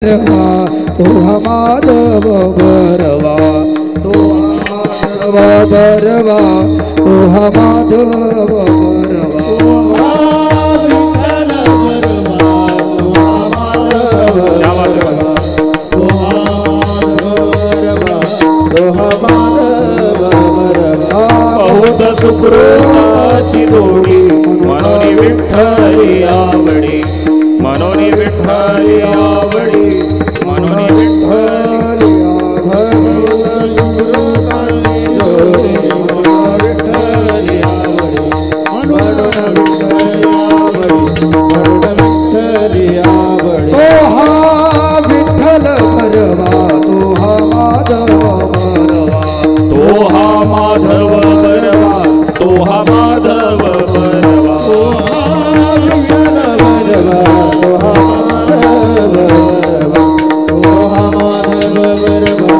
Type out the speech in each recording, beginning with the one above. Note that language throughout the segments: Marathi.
तो माधव बरवा तो माधव बरवा तो माधव बरवा सुकृताची जोडी मनोनी विठ्ठली आवडी मनोनी विठ्ठली आवडी मनोनी विठ्ठली आवडी सुकृताची जोडी विठ्ठली आवडी मनोनी विठ्ठली आवडी तो हा विठ्ठल बरवा तो हा माधव बरवा तो हा माधव बरवा तो हा माधव बरवा तो हा विठ्ठल बरवा तो हा माधव बरवा तो हा माधव बरवा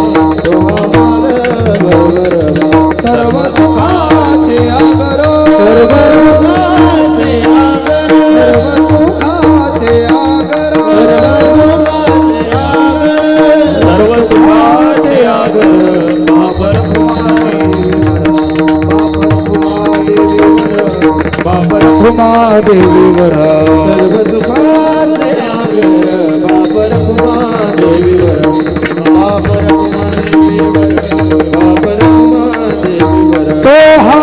तो हा माधव बरवा सर्व सुखाचे आगर सर्व सुखाचे आगर सर्व सुखाचे आगर बापर देवीवर सर्व सुखाचे आगर बापर देवीवर बापर देवीवर बापर देवीवर तो हा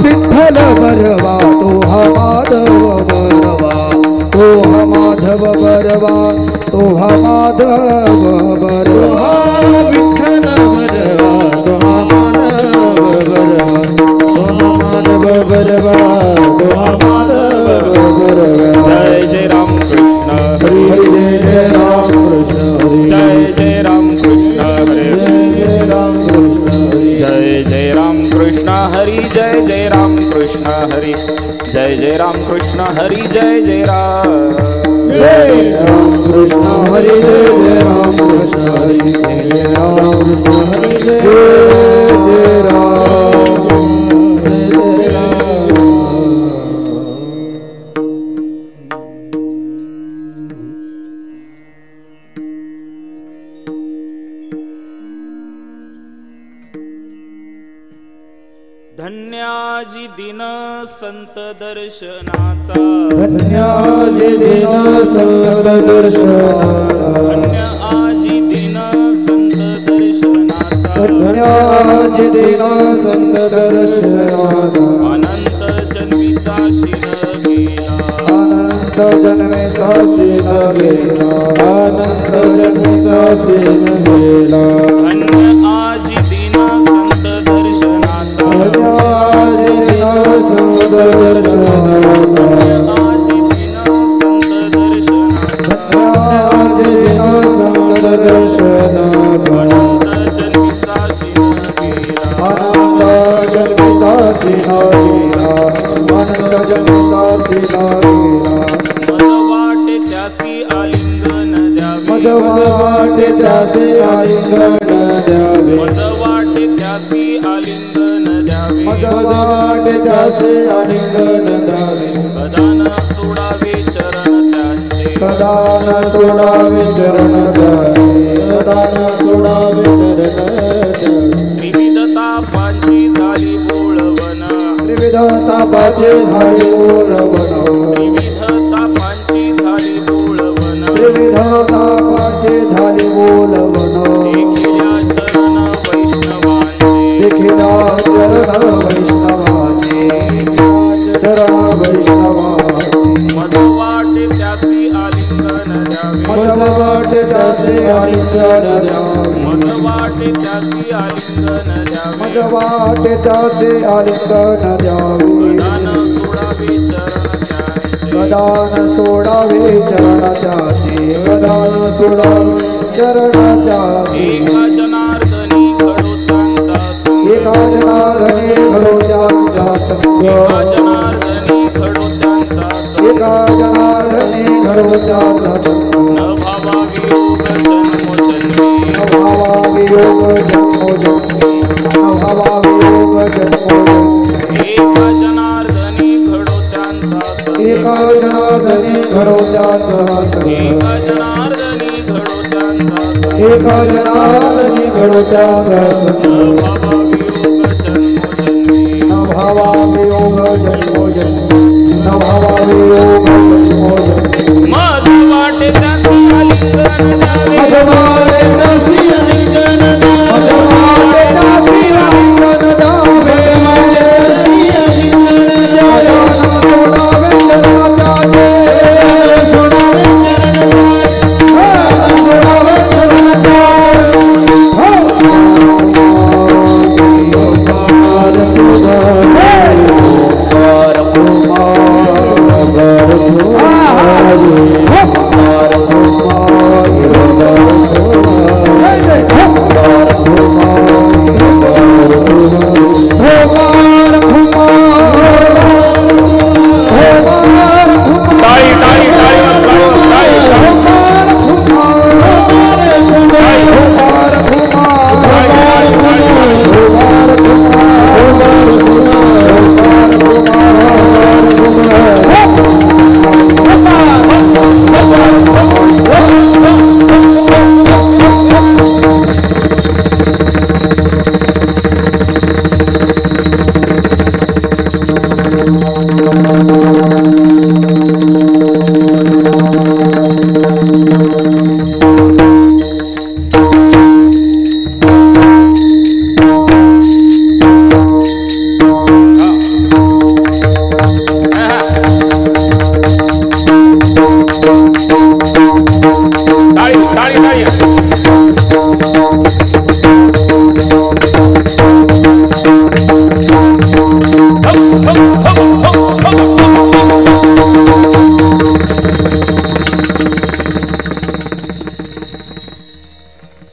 विठ्ठल बरवा तो हा माधव बरवा तो हा माधव बरवा तो हा माधव बरवा विठ्ठल बरवा तो हा माधव बरवा तो हा माधव बरवा तो हा माधव बरवा जय जय राम कृष्ण हरी जय जय राम कृष्ण हरी जय जय राम कृष्ण हरी जय राम कृष्ण हरी जय जय राम कृष्ण हरी जय जय राम कृष्ण हरी जय जय राम कृष्ण हरी जय जय राम कृष्ण हरी जय जय राम कृष्ण हरी जय जय राम कृष्ण हरी जय जय राम धन्याजी दिन संत दर्शनाचा धन्य आजी दिन संत दर्शनाचा धन्य आजी दिन संत दर्शनाचा धन्य आजी दिन संत दर्शनाचा अनंत जन्मीचा शिर गेला अनंत जन्मेचा सीन गेला अनंत जन्मेचा सीन गेला धन्य आजी दिन संत दर्शनाचा धन्य आजी दिन संत दर्शनाचा आजी दिन संत दर्शनाचा आजी दिन संत दर्शनाचा अनंत जन्मीचा शिर गेला अनंत जन्मेचा सीन गेला अनंत जन्मेचा सीन गेला मज वाटे त्यासी आलिंगन द्यावे मज वाटे त्यासे आलिंगन द्यावे मज वाटे त्यासी आलिंगन द्यावे मज वाटे त्यासे आलिंगन द्यावे कदान सोडावे चरण त्यांचे कदा न सोडावे चरण त्याचे कदा न सोडावे चरण त्याचे विविध तापांची झाली बोळवण त्रिविध तापाचे झाले बोलवण विविध तापांची झाली बोळवण त्रिविध तापाचे झाले बोलवण देखिल्या चरण वैष्णवांचे देखिला चरण वैष्णवाचे चरण वैष्णवाचे मज वाटे त्यासी आलिंगन द्यावे मज वाटे त्यासे आलिंगन द्यावे मज वाटे त्यासी आलिंगन द्यावे मज वाटे त्यासे आलिंगन द्यावे कदान सोडावे चरण त्यांचे कदान सोडावे चरण त्याचे एका जनार्दनी घडो त्यांचा संग एका जनार्दने घडो त्यांचा संग एका जनार्दनी घडो त्यांचा संग एका जनार्दने घडो त्यांचा संग न भावा वियोग जन्मोजन्मी न भावा वियोग जन्मोजन्मी न भावा वियोग जन्मोजन्मी एका जनार्दनी घडो त्यांचा संग एका जनार्दने घडो त्यांचा संग एका जनार्दनी घडो एक जनार्दनी घडत्या प्रसन्न न भावा वियोग जन्मोजन्मी न भावा वियोग जन्मोजन्मी मज वाटे त्यासी आलिंगन द्यावे मजवाटे दासी आलिंगन द्यावे मजवाटे दासी आलिंगन द्यावे सोडावे चरण त्याचे सोडावे चरण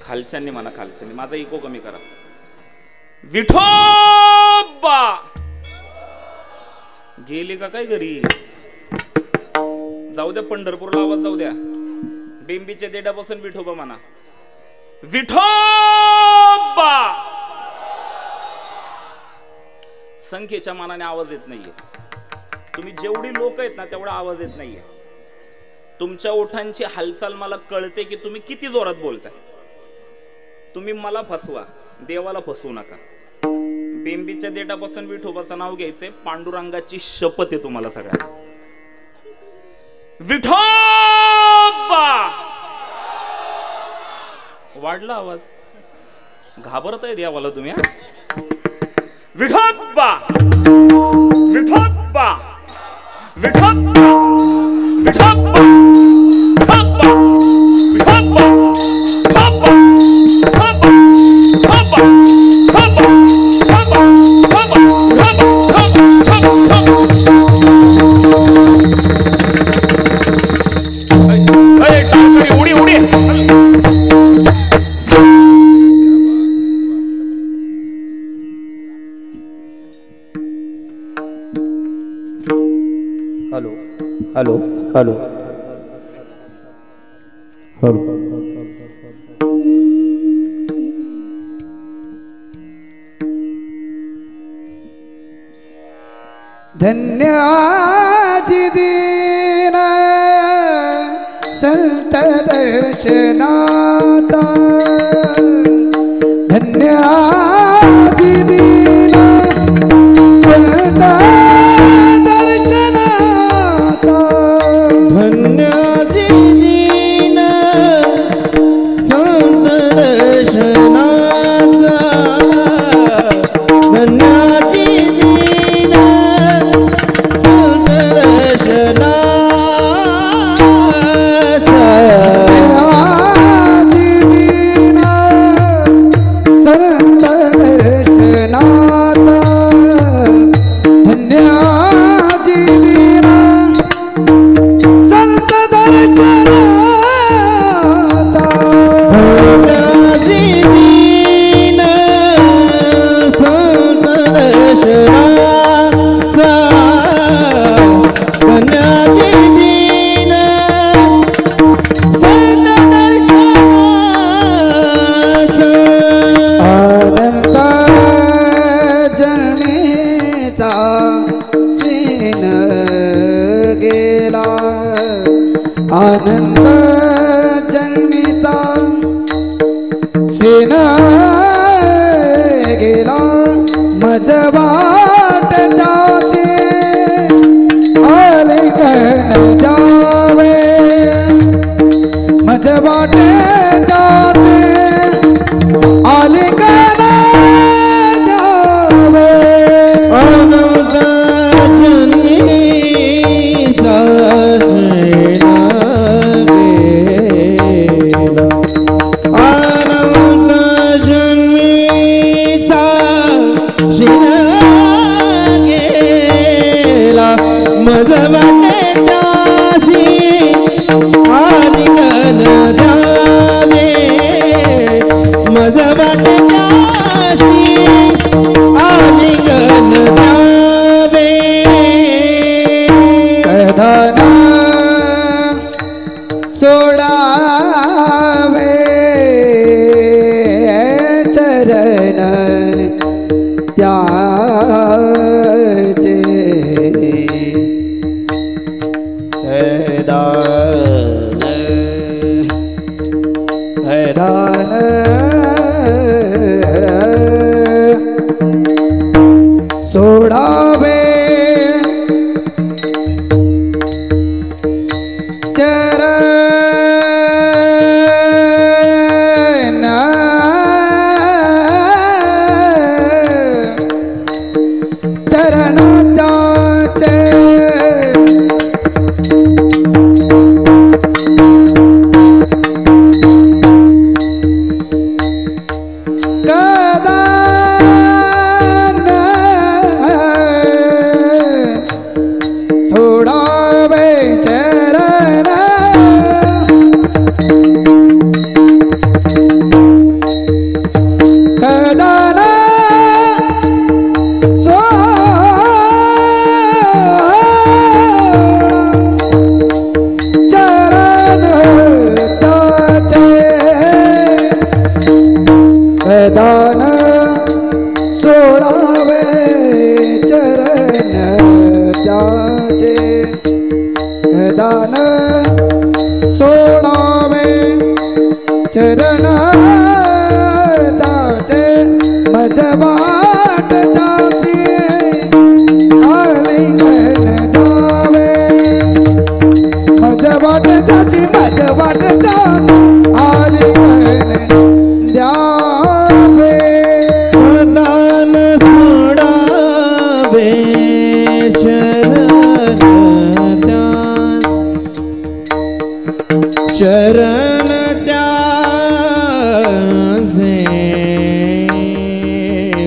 खालच्यांनी म्हणा, खालच्यांनी माझा इको कमी करा. विठोबा गेली का काय घरी? जाऊ द्या पंढरपूरला आवाज जाऊ द्या. बेंबीच्या देठापासून विठोबा म्हणा. विठोबा संख्येच्या मानाने आवाज येत नाहीये. तुम्ही जेवढी लोक आहेत ना तेवढा आवाज येत नाहीये. तुमच्या ओठांची हालचाल मला कळते की तुम्ही किती जोरात बोलताय. तुम्ही मला फसवा, देवाला फसवू नका. बेंबीच्या देठापासून विठोबाचं नाव घ्यायचंय. पांडुरंगाची शपथ आहे तुम्हाला सगळ्यांना. विठोबा वाढला आवाज. घाबरत आहे देवाला तुम्ही. विठोबा विठोबा विठोबा विठोबा विठोबा विठोबा उडी उडी. हॅलो हॅलो हॅलो धन्याजी दीन संत दर्शनाचा धन्याजी दीन संत दर्शनाचा धन्याजी दीन संत दर्शनाचा धन्याजी दीन संत दर्शनाचा वाटे दासे आलिंगन द्यावे अनंत जन्मीचा अनंत जन्मीचा शिन गेला मज वाटे त्यासी आलिंगन द्यावे मज वाटे त्यासी आलिंगन द्यावे कधन सोडावे चरण त्याचे हैदान सोडावे चरण चरण त्याचे सोडावे चरण कदान चरण त्याचे कदान सोडावे चरण त्याचे कदान सोडावे चरण त्याचे मज वाट त्यासी आलिंगन द्यावे मज वाट त्याची मज वाट त्यासी आलिंगन द्यावे दान सोडावे चरण त्याचे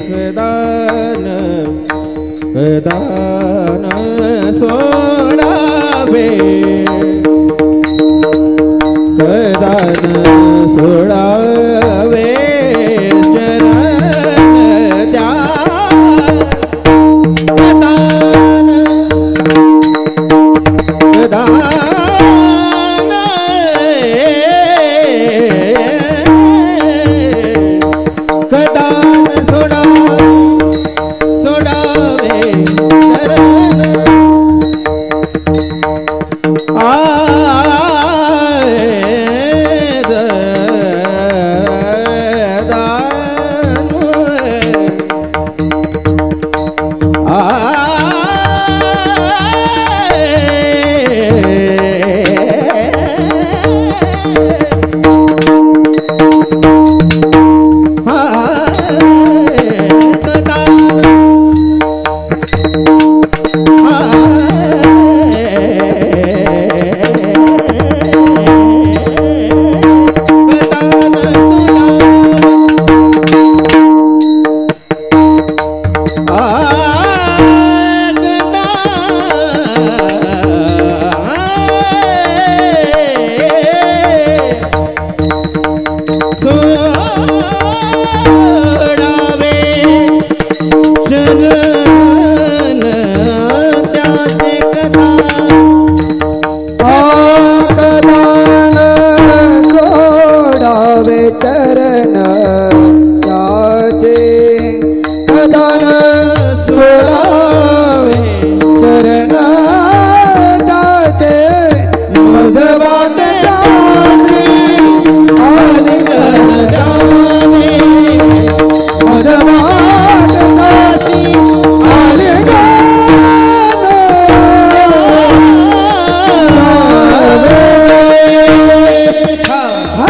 कदान कदान सोडावे कदान सोडावे चरण त्या कदान कदान कदान सोडावे चरण चरण त्याचे कदान सोडावे चरण त्याचे मज वाट त्यासी आलिंगन द्यावे मज वाट त्यासी आलिंगन द्यावे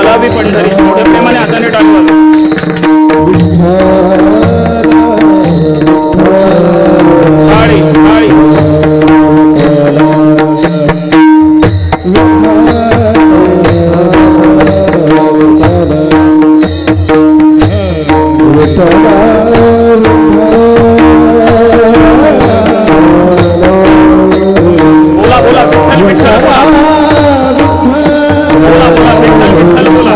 गुलाबी पंढरीची मोठ्या प्रेमाने हाताने टाकलं. टाळी टाळी. बोला बोला विठ्ठल विठ्ठल बोला. बोला बोला विठ्ठल विठ्ठल बोला.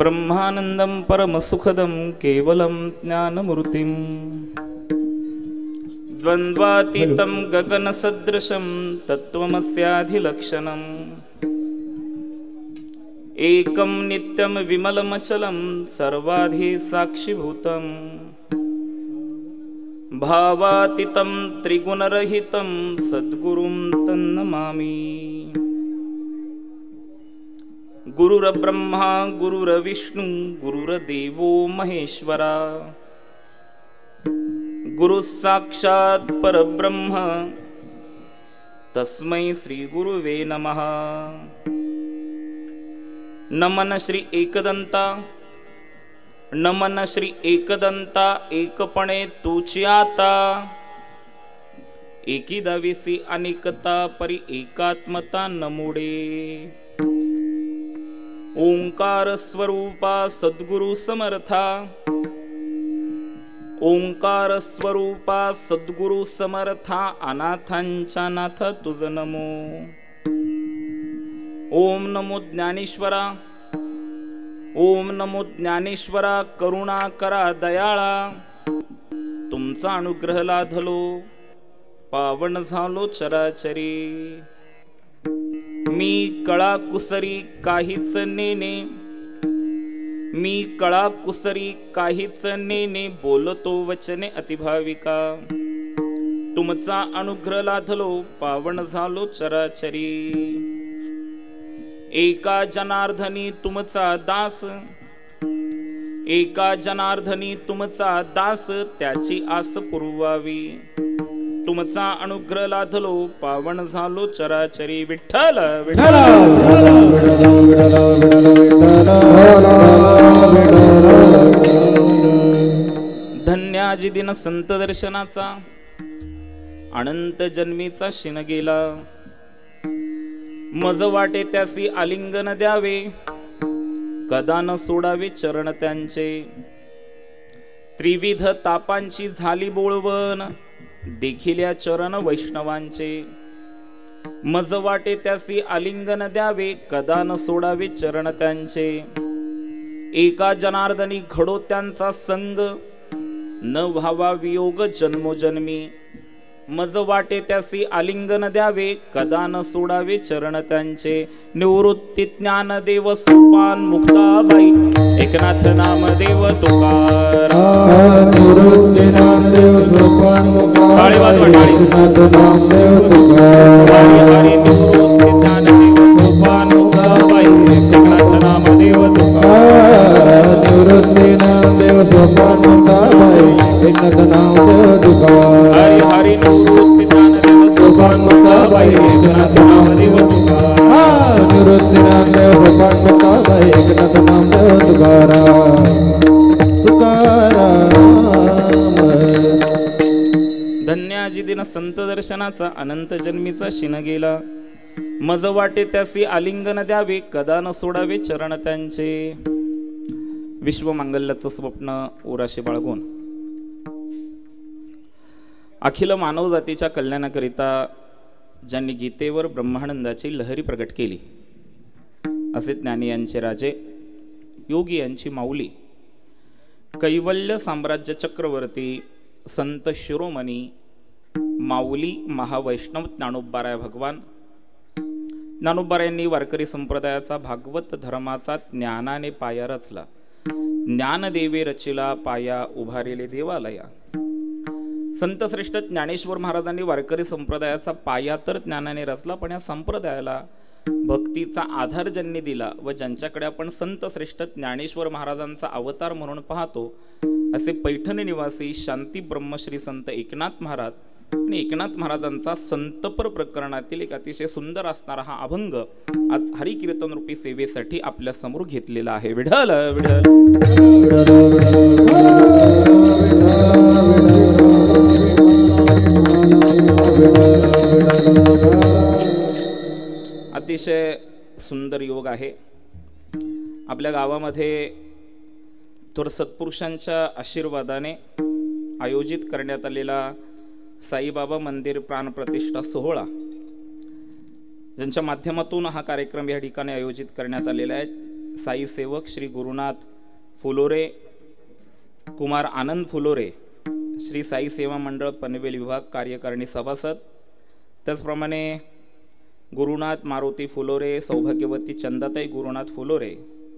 ब्रह्मानंदं परमसुखदं केवलं ज्ञानमूर्तिं द्वन्द्वातीतं गगनसदृशं तत्त्वमस्याधिलक्षणम् एकं नित्यं विमलमचलं सर्वाधि साक्षिभूतं भावातीतं त्रिगुणरहितं सद्गुरुं तन्नमामि। गुरुर्ब्रह्मा गुरुर्विष्णु गुरुर्देवो महेश्वरा गुरुः साक्षात् परब्रह्म तस्मै श्री गुरुवे नमः। नमन श्री एकदंता नमन श्री एकदंता एकपणे तूची आता एकी दाविसी अनेकता परी एकात्मता नमुडे। ओंकार स्वरूपा सद्गुरु समर्था ओंकार स्वरूपा सद्गुरु समर्था अनाथांच्या नाथ तुझ नमो। ओम नमो ज्ञानेश्वरा ओम नमो ज्ञानेश्वरा करुणा करा दयाळा तुमचा अनुग्रह लाधलो पावन झालो चराचरी। मी कळा कुसरी काहीच नेने मी कळा कुसरी काहीच नेने बोलतो वचने अतिभाविका तुमचा अनुग्रह लाधलो पावन झालो चराचरी। एका जनार्दनी तुमचा दास एका जनार्दनी तुमचा दास त्याची आस पुरवावी तुमचा अनुग्रह लाधलो पावन झालो चराचरी। विठ्ठल विठ्ठल धन्याजी दिन संत दर्शनाचा अनंत जन्मीचा शिन गेला मज वाटे त्यासी आलिंगन द्यावे कदा न सोडावे चरण त्यांचे। त्रिविध तापांची झाली बोळवण देखिल्या चरण वैष्णवांचे मज वाटे त्यासी आलिंगन द्यावे कदा न सोडावे चरण त्यांचे। एका जनार्दनी घडो त्यांचा संग न व्हावा वियोग जन्मोजन्मी मज वाटे त्यासी आलिंगन द्यावे, कदा न सोडावे चरण त्यांचे. निवृत्ती ज्ञान देव सोपान मुक्ताबाई, एकनाथ नाम देव तुकाराम. निवृत्ती नामदेव सोपान टाळी वाजवा, टाळी. एकनाथ नामदेव तुकाराम. हरी हरी निवृत्ती ज्ञान देव सोपान मुक्ताबाई, एकनाथ नाम देव तुकाराम. निवृत्ती नामदेव सोपान मुक्ताबाई, एकनाथ नामदेव तुकाराम. हरी हरी निवृत्ती ज्ञान देव सोपान मुक्ताबाई, एकनाथ नाम देव तुकाराम. निवृत्ती नामदेव सोपान मुक्ताबाई, एकनाथ नामदेव तुकाराम. तुकाराम. धन्य आजी दिन संत दर्शनाचा, अनंत जन्मीचा शिन गेला. मज वाटे त्यासी आलिंगन द्यावे, कदा न सोडावे चरण त्यांचे. विश्वमांगल्याचं स्वप्न उराशी बाळगून अखिल मानव जातीच्या कल्याणाकरिता ज्यांनी गीतेवर ब्रह्मानंदाची लहरी प्रकट केली, असे ज्ञानी यांचे राजे, योगी यांची माऊली, कैवल्य साम्राज्य चक्रवर्ती संत शिरोमणी माऊली महावैष्णव ज्ञानोबाराय भगवान. ज्ञानोबारायांनी वारकरी संप्रदायाचा भागवत धर्माचा ज्ञानाने पाया रचला. ज्ञानदेवे रचिला पाया, उभारेले देवालया. संतश्रेष्ठ ज्ञानेश्वर महाराजांनी वारकरी संप्रदायाचा पाया तर ज्ञानाने रचला, पण या संप्रदायाला भक्तीचा आधार ज्यांनी दिला व ज्यांच्याकडे आपण संतश्रेष्ठ ज्ञानेश्वर महाराजांचा अवतार म्हणून पाहतो, असे पैठण निवासी शांती ब्रह्मश्री संत एकनाथ महाराज. आणि एकनाथ महाराजांचा संतपर प्रकरणातील एक अतिशय सुंदर असणारा हा अभंग आज हरिकीर्तन रूपी सेवेसाठी आपल्या समोर घेतलेला आहे. विठ्ठल विठ्ठल. अतिशय सुंदर योग आहे. आपल्या गावामध्ये थोर सत्पुरुषांच्या आशीर्वादाने आयोजित करण्यात आलेला साईबाबा मंदिर प्राणप्रतिष्ठा सोहळा, ज्यांच्या माध्यमातून हा कार्यक्रम या ठिकाणी आयोजित करण्यात आलेला आहे. साई सेवक श्री गुरुनाथ फुलोरे, कुमार आनंद फुलोरे, श्री साई सेवा मंडळ पनवेल विभाग कार्यकारिणी सभासद, त्याचप्रमाणे गुरुनाथ मारुती फुलोरे, सौभाग्यवती चंदाताई गुरुनाथ फुलोरे,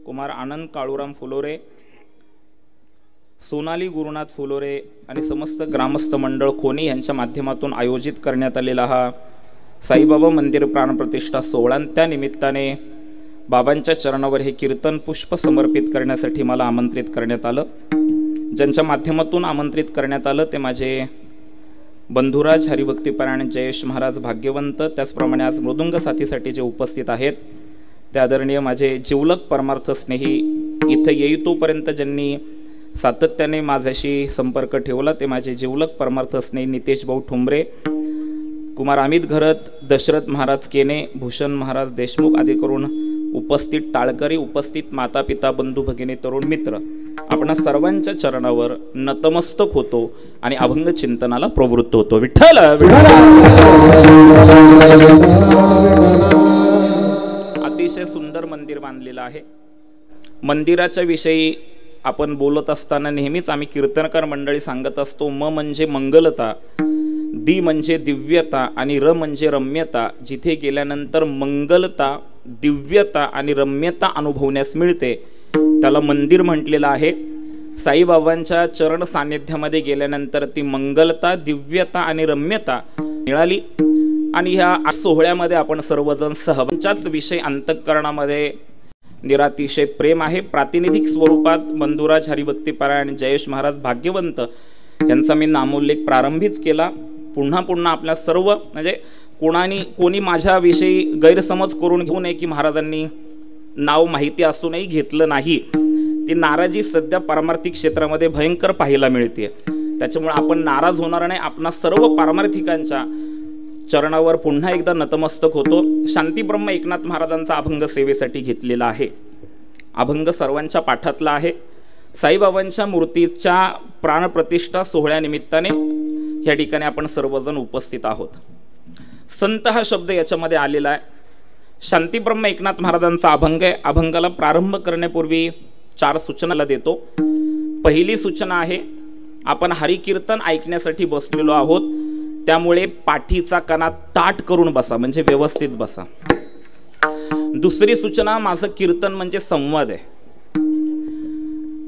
कुमार आनंद काळूराम फुलोरे, सोनाली गुरुनाथ फुलोरे आणि समस्त ग्रामस्थ मंडळ खोनी यांच्या माध्यमातून आयोजित करण्यात आलेला हा साईबाबा मंदिर प्राणप्रतिष्ठा सोहळा. त्या निमित्ताने बाबांच्या चरणावर हे कीर्तन पुष्प समर्पित करण्यासाठी मला आमंत्रित करण्यात आलं. ज्यांच्या माध्यमातून आमंत्रित करण्यात आलं ते माझे बंधुराज हरिभक्तीपरायण जयेश महाराज भाग्यवंत. त्याचप्रमाणे आज मृदुंग साथीसाठी जे उपस्थित आहेत ते आदरणीय माझे जिवलक परमार्थ स्नेही, इथं येईतोपर्यंत ज्यांनी सातत्याने माझ्याशी संपर्क ठेवला ते माझे जिवलक परमार्थ स्नेही नितेश भाऊ ठुंबरे, कुमार अमित घरत, दशरथ महाराज केने, भूषण महाराज देशमुख आदी करून उपस्थित टाळकरी, उपस्थित माता पिता बंधू भगिनी तरुण मित्र, आपणा सर्वांच्या चरणावर नतमस्तक होतो आणि अभंग चिंतनाला प्रवृत्त होतो. विठ्ठल विठ्ठल. अतिशय सुंदर मंदिर बांधलेलं आहे. मंदिराच्या विषयी आपण बोलत असताना नेहमीच आम्ही कीर्तनकार मंडळी सांगत असतो, म म्हणजे मंगलता, दी म्हणजे दिव्यता आणि र म्हणजे रम्यता. जिथे गेल्यानंतर मंगलता, दिव्यता आणि रम्यता अनुभवण्यास मिळते त्याला मंदिर म्हटलेलं आहे. साईबाबांच्या चरण सान्निध्यामध्ये गेल्यानंतर ती मंगलता, दिव्यता आणि रम्यता मिळाली. आणि ह्या सोहळ्यामध्ये आपण सर्वजण सहभागाचाच विषय अंतःकरणामध्ये निरातिशय प्रेम आहे. प्रातिनिधिक स्वरूपात बंधुराज हरिभक्तीपरायण जयेश महाराज भाग्यवंत यांचा मी नामोल्लेख प्रारंभीच केला. पुन्हा पुन्हा आपल्या सर्व म्हणजे कोणी माझ्याविषयी गैरसमज करून घेऊ नये की महाराजांनी नाव माहिती असूनही घेतलं नाही. ती नाराजी सध्या पारमार्थिक क्षेत्रामध्ये भयंकर पाहायला मिळते. त्याच्यामुळे आपण नाराज होणार नाही. आपणा सर्व पारमार्थिकांच्या चरणावर पुन्हा एकदा नतमस्तक होतो. शांतीब्रह्म एकनाथ महाराजांचा अभंग सेवेसाठी घेतलेला आहे. अभंग सर्वांच्या पाठातला आहे. साईबाबांच्या मूर्तीच्या प्राणप्रतिष्ठा सोहळ्यानिमित्ताने या ठिकाणी आपण सर्वजण उपस्थित आहोत. संत हा शब्द याच्यामध्ये आलेला आहे. शांतीब्रह्म एकनाथ महाराजांचा अभंग आहे. अभंगाला प्रारंभ करण्यापूर्वी 4 सूचनाला देतो. पहिली सूचना आहे, आपण हरिकीर्तन ऐकण्यासाठी बसलेलो आहोत. त्यामुळे पाठीचा कणा ताठ करून बसा, म्हणजे व्यवस्थित बसा. दुसरी सूचना, माझं कीर्तन म्हणजे संवाद आहे.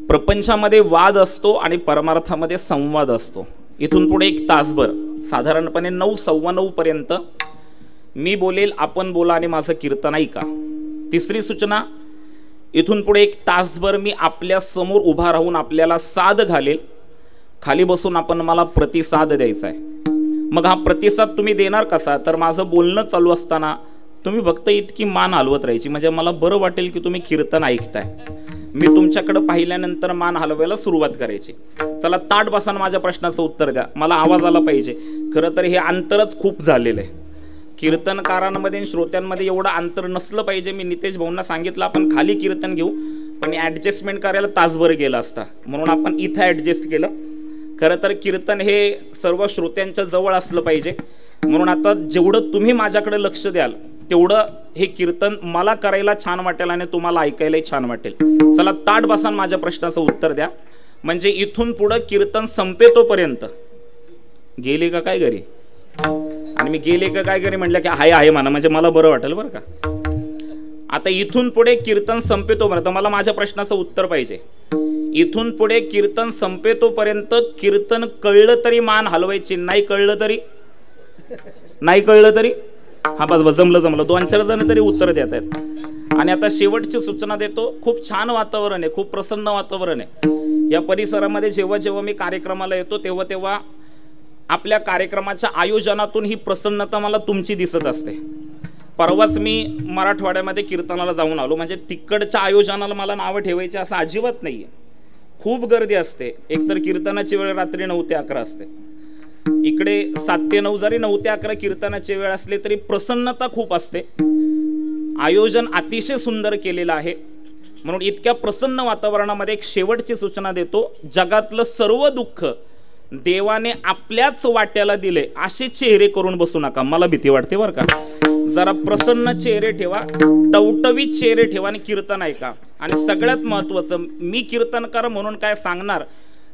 प्रपंचामध्ये वाद असतो आणि परमार्थामध्ये संवाद असतो. इथून पुढे 1 तासभर साधारणपणे 9, 9:15 पर्यंत मी बोलेल, आपण बोला आणि माझं कीर्तन ऐका. तिसरी सूचना, इथून पुढे 1 तासभर मी आपल्या समोर उभा राहून आपल्याला साद घालेल. खाली बसून आपण मला प्रतिसाद द्यायचा आहे. मग हा प्रतिसाद तुम्ही देणार कसा, तर माझं बोलणं चालू असताना तुम्ही फक्त इतकी मान हलवत राहायची, म्हणजे मला बरं वाटेल की तुम्ही कीर्तन ऐकताय. मी तुमच्याकडे पाहिल्यानंतर मान हलवायला सुरुवात करायची. चला ताट बसा, माझ्या प्रश्नाचं उत्तर द्या, मला आवाज आला पाहिजे. खरं तर हे अंतरच खूप झालेलं आहे. कीर्तनकारांमध्ये आणि श्रोत्यांमध्ये एवढं अंतर नसलं पाहिजे. मी नितेश भाऊंना सांगितलं आपण खाली कीर्तन घेऊ, पण ॲडजस्टमेंट करायला तासभर गेला असता, म्हणून आपण इथं ॲडजस्ट केलं. खरं तर कीर्तन हे सर्व श्रोत्यांच्या जवळ असलं पाहिजे, म्हणून आता जेवढं तुम्ही माझ्याकडे लक्ष द्याल तेवढं हे कीर्तन मला करायला छान वाटेल आणि तुम्हाला ऐकायलाही छान वाटेल. चला ताट बसा, माझ्या प्रश्नाचं उत्तर द्या. म्हणजे इथून पुढं कीर्तन संपेतोपर्यंत गेले का काय घरी, आणि मी गेले का काय घरी म्हटलं की आहे म्हणा, म्हणजे मला बरं वाटेल बरं का. आता इथून पुढे कीर्तन संपेतोपर्यंत मला माझ्या प्रश्नाचं उत्तर पाहिजे. इथून पुढे कीर्तन संपेतोपर्यंत कीर्तन कळलं तरी मान हलवायची, नाही कळलं तरी हा बस जमलं 2-4 जण तरी उत्तर देत आहेत. आणि आता शेवटची सूचना देतो. खूप छान वातावरण आहे, खूप प्रसन्न वातावरण आहे या परिसरामध्ये. जेव्हा मी कार्यक्रमाला येतो तेव्हा आपल्या कार्यक्रमाच्या आयोजनातून ही प्रसन्नता मला तुमची दिसत असते. परवाच मी मराठवाड्यामध्ये कीर्तनाला जाऊन आलो, म्हणजे तिकडच्या आयोजनाला मला नावं ठेवायची असं अजिबात नाहीये. खूप गर्दी असते. एकतर कीर्तनाची वेळ रात्री 9 ते 11 असते. इकडे 7 ते 9 जरी 9 ते 11 कीर्तनाची वेळ असली तरी प्रसन्नता खूप असते. आयोजन अतिशय सुंदर केलेलं आहे. म्हणून इतक्या प्रसन्न वातावरणामध्ये एक शेवटची सूचना देतो. जगातलं सर्व दुःख देवाने आपल्याच वाट्याला दिले असे चेहरे करून बसू नका, मला भीती वाटते बरं का. जरा प्रसन्न चेहरे ठेवा, टवटवीत चेहरे ठेवा आणि कीर्तन ऐका. आणि सगळ्यात महत्त्वाचं, मी कीर्तनकार म्हणून काय सांगणार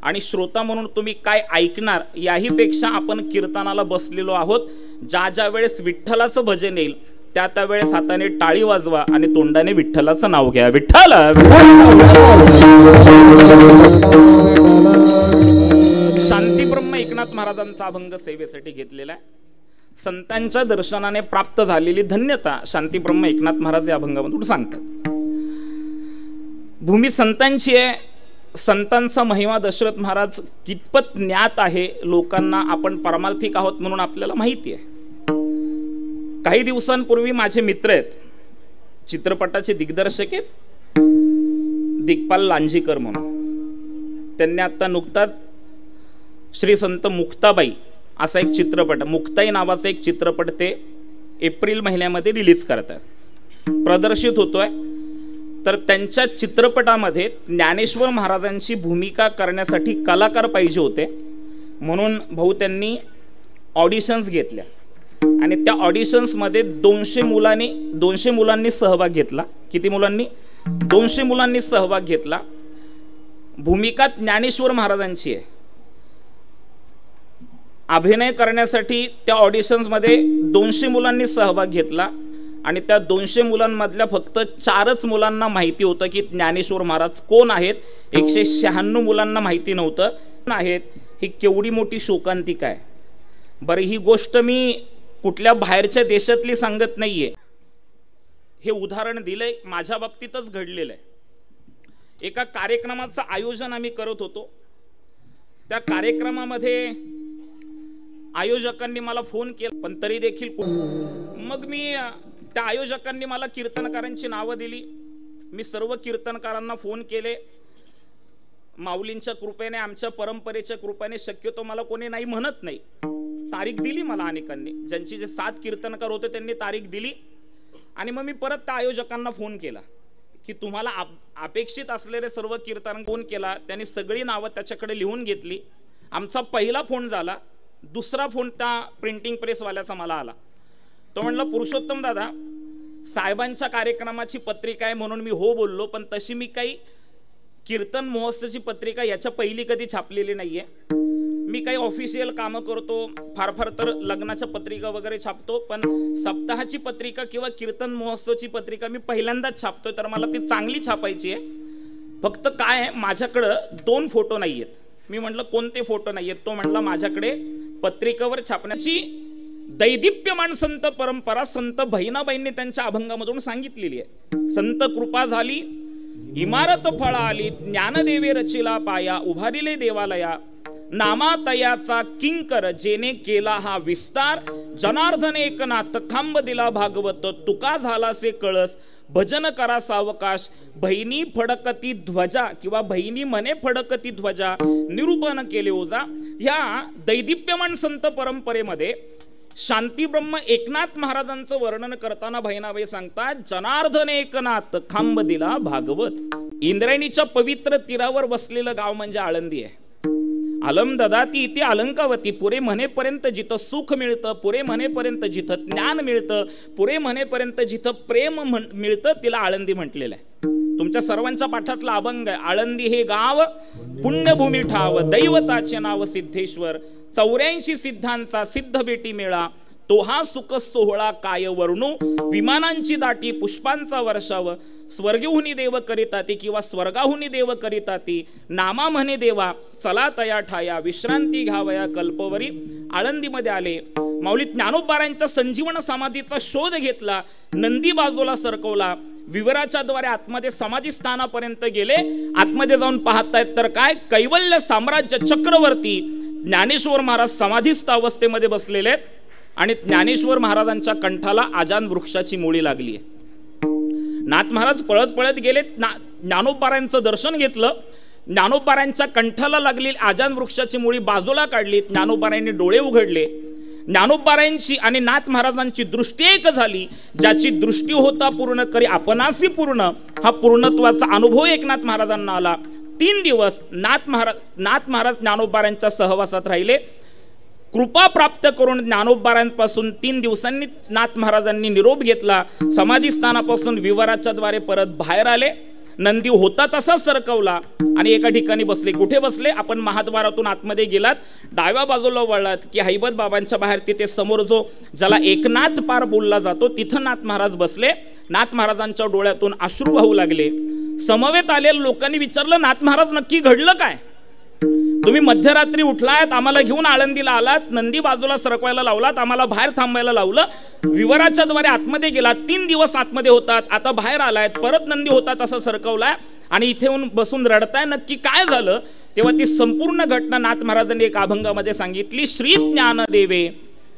आणि श्रोता म्हणून तुम्ही काय ऐकणार याही पेक्षा आपण कीर्तनाला बसलेलो आहोत. ज्या वेळेस विठ्ठलाचं भजन येईल त्या वेळेस हाताने टाळी वाजवा आणि तोंडाने विठ्ठलाचं नाव घ्या. विठ्ठल. शांतीब्रह्म एकनाथ महाराजांचा अभंग सेवेसाठी घेतलेला आहे. संतांच्या दर्शनाने प्राप्त झालेली धन्यता शांतीब्रह्म एकनाथ महाराज या अभंगामधून सांगतात. भूमी संतांची आहे. संतांचा महिमा दशरथ महाराज कितपत ज्ञात आहे लोकांना, आपण पारमार्थिक आहोत म्हणून आपल्याला माहिती आहे. काही दिवसांपूर्वी माझे मित्र आहेत, चित्रपटाचे दिग्दर्शक आहेत, दिग्पाल लांजीकर म्हणून. त्यांनी आता नुकताच श्री संत मुक्ताबाई असा एक चित्रपट, मुक्ताई नावाचा एक चित्रपट ते एप्रिल महिन्यामध्ये रिलीज करतात, प्रदर्शित होतोय. तर त्यांच्या चित्रपटामध्ये ज्ञानेश्वर महाराजांची भूमिका करण्यासाठी कलाकार पाहिजे होते, म्हणून भाऊ त्यांनी ऑडिशन्स घेतल्या आणि त्या ऑडिशन्समध्ये 200 मुलांनी सहभाग घेतला. किती मुलांनी? 200 मुलांनी सहभाग घेतला. भूमिका ज्ञानेश्वर महाराजांची आहे. अभिनय करण्यासाठी त्या ऑडिशन्समध्ये 200 मुलांनी सहभाग घेतला आणि त्या 200 मुलांमधल्या फक्त 4च मुलांना माहिती होतं की ज्ञानेश्वर महाराज कोण आहेत. 196 मुलांना माहिती नव्हतं आहेत. ही केवढी मोठी शोकांतिका आहे बरं. ही गोष्ट मी कुठल्या बाहेरच्या देशातली सांगत नाहीये, हे उदाहरण दिलंय, माझ्या बाबतीतच घडलेलं आहे. एका कार्यक्रमाचं आयोजन आम्ही करत होतो. त्या कार्यक्रमामध्ये आयोजकांनी मला फोन केला, पण तरी देखील मग मी त्या आयोजकांनी मला कीर्तनकारांची नावं दिली. मी सर्व कीर्तनकारांना फोन केले. माऊलींच्या कृपेने, आमच्या परंपरेच्या कृपेने शक्यतो मला कोणी नाही म्हणत नाही. तारीख दिली मला अनेकांनी, ज्यांची जे 7 कीर्तनकार होते त्यांनी तारीख दिली. आणि मग मी परत त्या आयोजकांना फोन केला की तुम्हाला अपेक्षित असलेले सर्व कीर्तन फोन केला. त्यांनी सगळी नावं त्याच्याकडे लिहून घेतली. आमचा पहिला फोन झाला. दुसरा फोन त्या प्रिंटिंग प्रेसवाल्याचा मला आला. तो म्हणला, पुरुषोत्तम दादा, साहेबांच्या कार्यक्रमाची पत्रिका आहे म्हणून मी हो बोललो, पण तशी मी काही कीर्तन महोत्सवाची पत्रिका याच्या पहिली कधी छापलेली नाहीये. मी काही ऑफिशियल कामं करतो, फार फार तर लग्नाच्या पत्रिका वगैरे छापतो, पण सप्ताहाची पत्रिका किंवा कीर्तन महोत्सवची पत्रिका मी पहिल्यांदाच छापतोय, तर मला ती चांगली छापायची आहे. फक्त काय आहे, माझ्याकडं 2 फोटो नाही आहेत. मी म्हटलं कोणते फोटो नाही आहेत? तो म्हटला माझ्याकडे पत्रिकेवर छापण्याची दैदिप्यमान संत परंपरा संत बहिणाबाईंनी त्यांच्या अभंगामधून सांगितलेली आहे. संत कृपा झाली, इमारत फळा आली, ज्ञानदेवे रचिला पाया, उभारिले देवालया, नामातयाचा किंकर जेने केला हा विस्तार, जनार्दन एकनाथ खांब दिला भागवत, तुका झाला से कळस, भजन करा सावकाश, बहिणी फडकती ध्वजा किंवा बहिणी म्हणे फडकती ध्वजा, निरूपण केले ओजा. ह्या दैदिप्यमान संत परंपरेमध्ये शांतीब्रह्म एकनाथ महाराजांचं वर्णन करताना बहिणाबाई सांगतात, जनार्दन एकनाथ खांब दिला भागवत. इंद्रायणीच्या पवित्र तीरावर बसलेलं गाव म्हणजे आळंदी आहे. अलम ददाती इथे अलंकावती, पुरे म्हणेपर्यंत जिथं सुख मिळतं, पुरे म्हणेपर्यंत जिथं ज्ञान मिळतं, पुरे म्हणेपर्यंत जिथं प्रेम मिळतं, तिला आळंदी म्हटलेलं आहे. तुमच्या सर्वांच्या पाठातला अभंग आहे, आळंदी हे गाव पुण्यभूमी ठाव, दैवताचे नाव सिद्धेश्वर, 84 सिद्धांचा सिद्ध बेटी मेळा, तो हा सुख सोहळा काय वर्णू, विमानांची दाटी पुष्पांचा वर्षाव, स्वर्गहुनी देव करिताती किंवा स्वर्गाहुनी देव करिताती, नामा म्हणे देवा चला तया ठाया, विश्रांती घ्यावया कल्पवरी. आळंदीमध्ये आले, माऊली ज्ञानोबारांच्या संजीवन समाधीचा शोध घेतला, नंदी बाजूला सरकवला, विवराच्या द्वारे आतमध्ये समाधी स्थानापर्यंत गेले. आतमध्ये जाऊन पाहतायत तर काय, कैवल्य साम्राज्य चक्रवर्ती ज्ञानेश्वर महाराज समाधीस्थ अवस्थेमध्ये बसलेले आहेत आणि ज्ञानेश्वर महाराजांच्या कंठाला आजान वृक्षाची मुळी लागली आहे. नाथ महाराज पळत पळत गेले, ज्ञानोबारांचं दर्शन घेतलं, ज्ञानोबारांच्या कंठाला लागलेली आजान वृक्षाची मुळी बाजूला काढली, ज्ञानोबारांनी डोळे उघडले. ज्ञानोबारांची आणि नाथ महाराजांची दृष्टी एक झाली. ज्याची दृष्टी होता पूर्ण करी आपणासी पूर्ण, हा पूर्णत्वाचा अनुभव एकनाथ महाराजांना आला. 3 दिवस नाथ महाराज ज्ञानोबारांच्या सहवासात राहिले. कृपा प्राप्त करून ज्ञानोबारांपासून 3 दिवसांनी नाथ महाराजांनी निरोप घेतला. समाधी स्थानापासून विवराच्या द्वारे परत बाहेर आले. नंदी होता तसा सरकवला आणि एका ठिकाणी बसले. कुठे बसले? आपण महाद्वारातून आतमध्ये गेलात, डाव्या बाजूला वळलात की हैबत बाबांच्या बाहेर तिथे समोर जो ज्याला एकनाथ पार बोलला जातो तिथं नाथ महाराज बसले. नाथ महाराजांच्या डोळ्यातून अश्रू वाहू लागले. समवेत आलेल्या लोकांनी विचारलं, नाथ महाराज नक्की घडलं काय? तुम्ही मध्यरात्री उठलात, आम्हाला घेऊन आळंदीला आलात, नंदी बाजूला सरकवायला लावलात, आम्हाला बाहेर थांबायला लावलं, विवराच्या द्वारे आतमध्ये गेलात, 3 दिवस आतमध्ये होतात, आता बाहेर आलायत, परत नंदी होता तसं सरकवलाय आणि इथे येऊन बसून रडताय, नक्की काय झालं? तेव्हा ती संपूर्ण घटना नाथ महाराजांनी एक अभंगामध्ये सांगितली. श्री ज्ञान देवे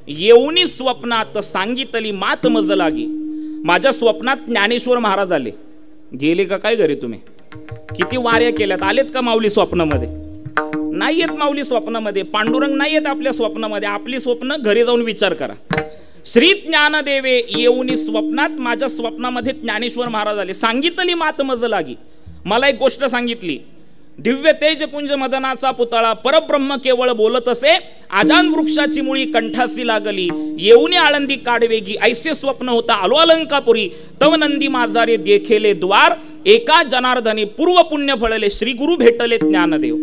येऊनी स्वप्नात सांगितली मात मज लागी. माझ्या स्वप्नात ज्ञानेश्वर महाराज आले. गेले का काय घरी? तुम्ही किती वाऱ्या केल्यात, आलेत का माऊली स्वप्नामध्ये? नाही येत माऊली स्वप्नामध्ये. पांडुरंग नाही येत आपल्या स्वप्नामध्ये. आपली स्वप्न घरी जाऊन विचार करा. श्री ज्ञान देवे येऊनी स्वप्नात, माझ्या स्वप्नामध्ये ज्ञानेश्वर महाराज आले. सांगितली मात मज लागी. मला एक गोष्ट सांगितली. दिव्य तेज पुंज मदनाचा पुतळा परब्रह्म केवळ बोलत असे, आजान वृक्षाची मुळी कंठासी लागली, येऊनी आळंदी काढवेगी, ऐसे स्वप्न होता आलो अलंकापुरी, तव नंदी माझारे देखेले द्वार, एका जनार्दनी पूर्व पुण्य फळले, श्री गुरु भेटले ज्ञानदेव.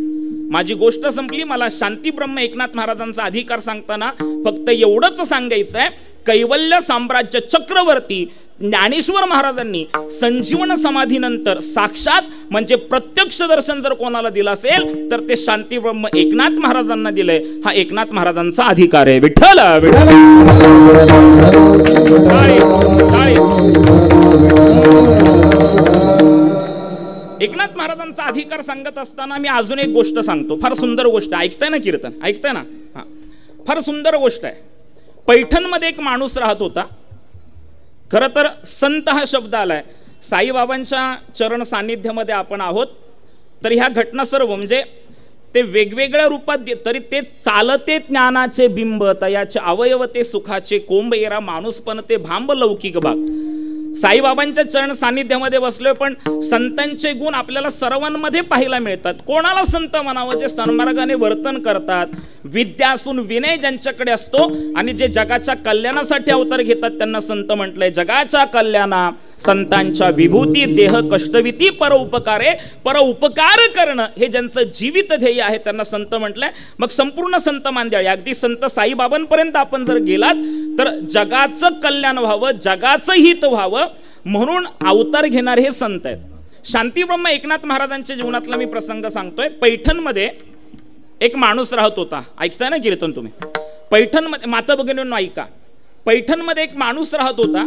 माझी गोष्ट संपली. मला शांतीब्रह्म एकनाथ महाराजांचा अधिकार सांगताना फक्त एवढंच सांगायचं आहे, कैवल्य साम्राज्य चक्रवर्ती ज्ञानेश्वर महाराजांनी संजीवन समाधीनंतर साक्षात म्हणजे प्रत्यक्ष दर्शन जर कोणाला दिलं असेल तर ते शांतीब्रह्म एकनाथ महाराजांना दिलंय. हा एकनाथ महाराजांचा अधिकार आहे. विठ्ठल विठ्ठल. एकनाथ महाराजांचा अधिकार सांगत असताना मी अजून एक गोष्ट सांगतो. फार सुंदर गोष्ट. ऐकताय ना कीर्तन? ऐकताय ना? हा, फार सुंदर गोष्ट आहे. पैठणमध्ये एक माणूस राहत होता. खरं तर संत हा शब्द आलाय. साईबाबांच्या चरण सान्निध्यामध्ये आपण आहोत. तर ह्या घटना सर्व म्हणजे ते वेगवेगळ्या रूपात, तरी ते चालते ज्ञानाचे बिंब, तयाचे अवयव ते सुखाचे कोंब येरा, माणूस पण ते भांब लौकिक भाग. साईबाबांच्या चरण सानिध्यामध्ये बसलोय, पण संतांचे गुण आपल्याला सर्वांमध्ये पाहायला मिळतात. कोणाला संत म्हणावं? जे सन्मार्गाने वर्तन करतात, विद्या असून विनय ज्यांच्याकडे असतो, आणि जे जगाच्या कल्याणासाठी अवतार घेतात त्यांना संत म्हटलंय. जगाच्या कल्याणा संतांच्या विभूती, देह कष्टविती पर उपकारे, पर उपकार करणं हे ज्यांचं जीवित ध्येय आहे त्यांना संत म्हटलंय. मग संपूर्ण संत मांदियाळी, अगदी संत साईबाबांपर्यंत आपण जर गेलात तर जगाचं कल्याण व्हावं, जगाचं हित व्हावं म्हणून अवतार घेणारे हे संत आहेत. शांतीब्रह्म एकनाथ महाराजांच्या जीवनातला मी प्रसंग सांगतोय. पैठणमध्ये एक माणूस राहत होता. ऐकताय ना कीर्तन तुम्ही? पैठणमध्ये, माता भगिनींनो ऐका, पैठणमध्ये एक माणूस राहत होता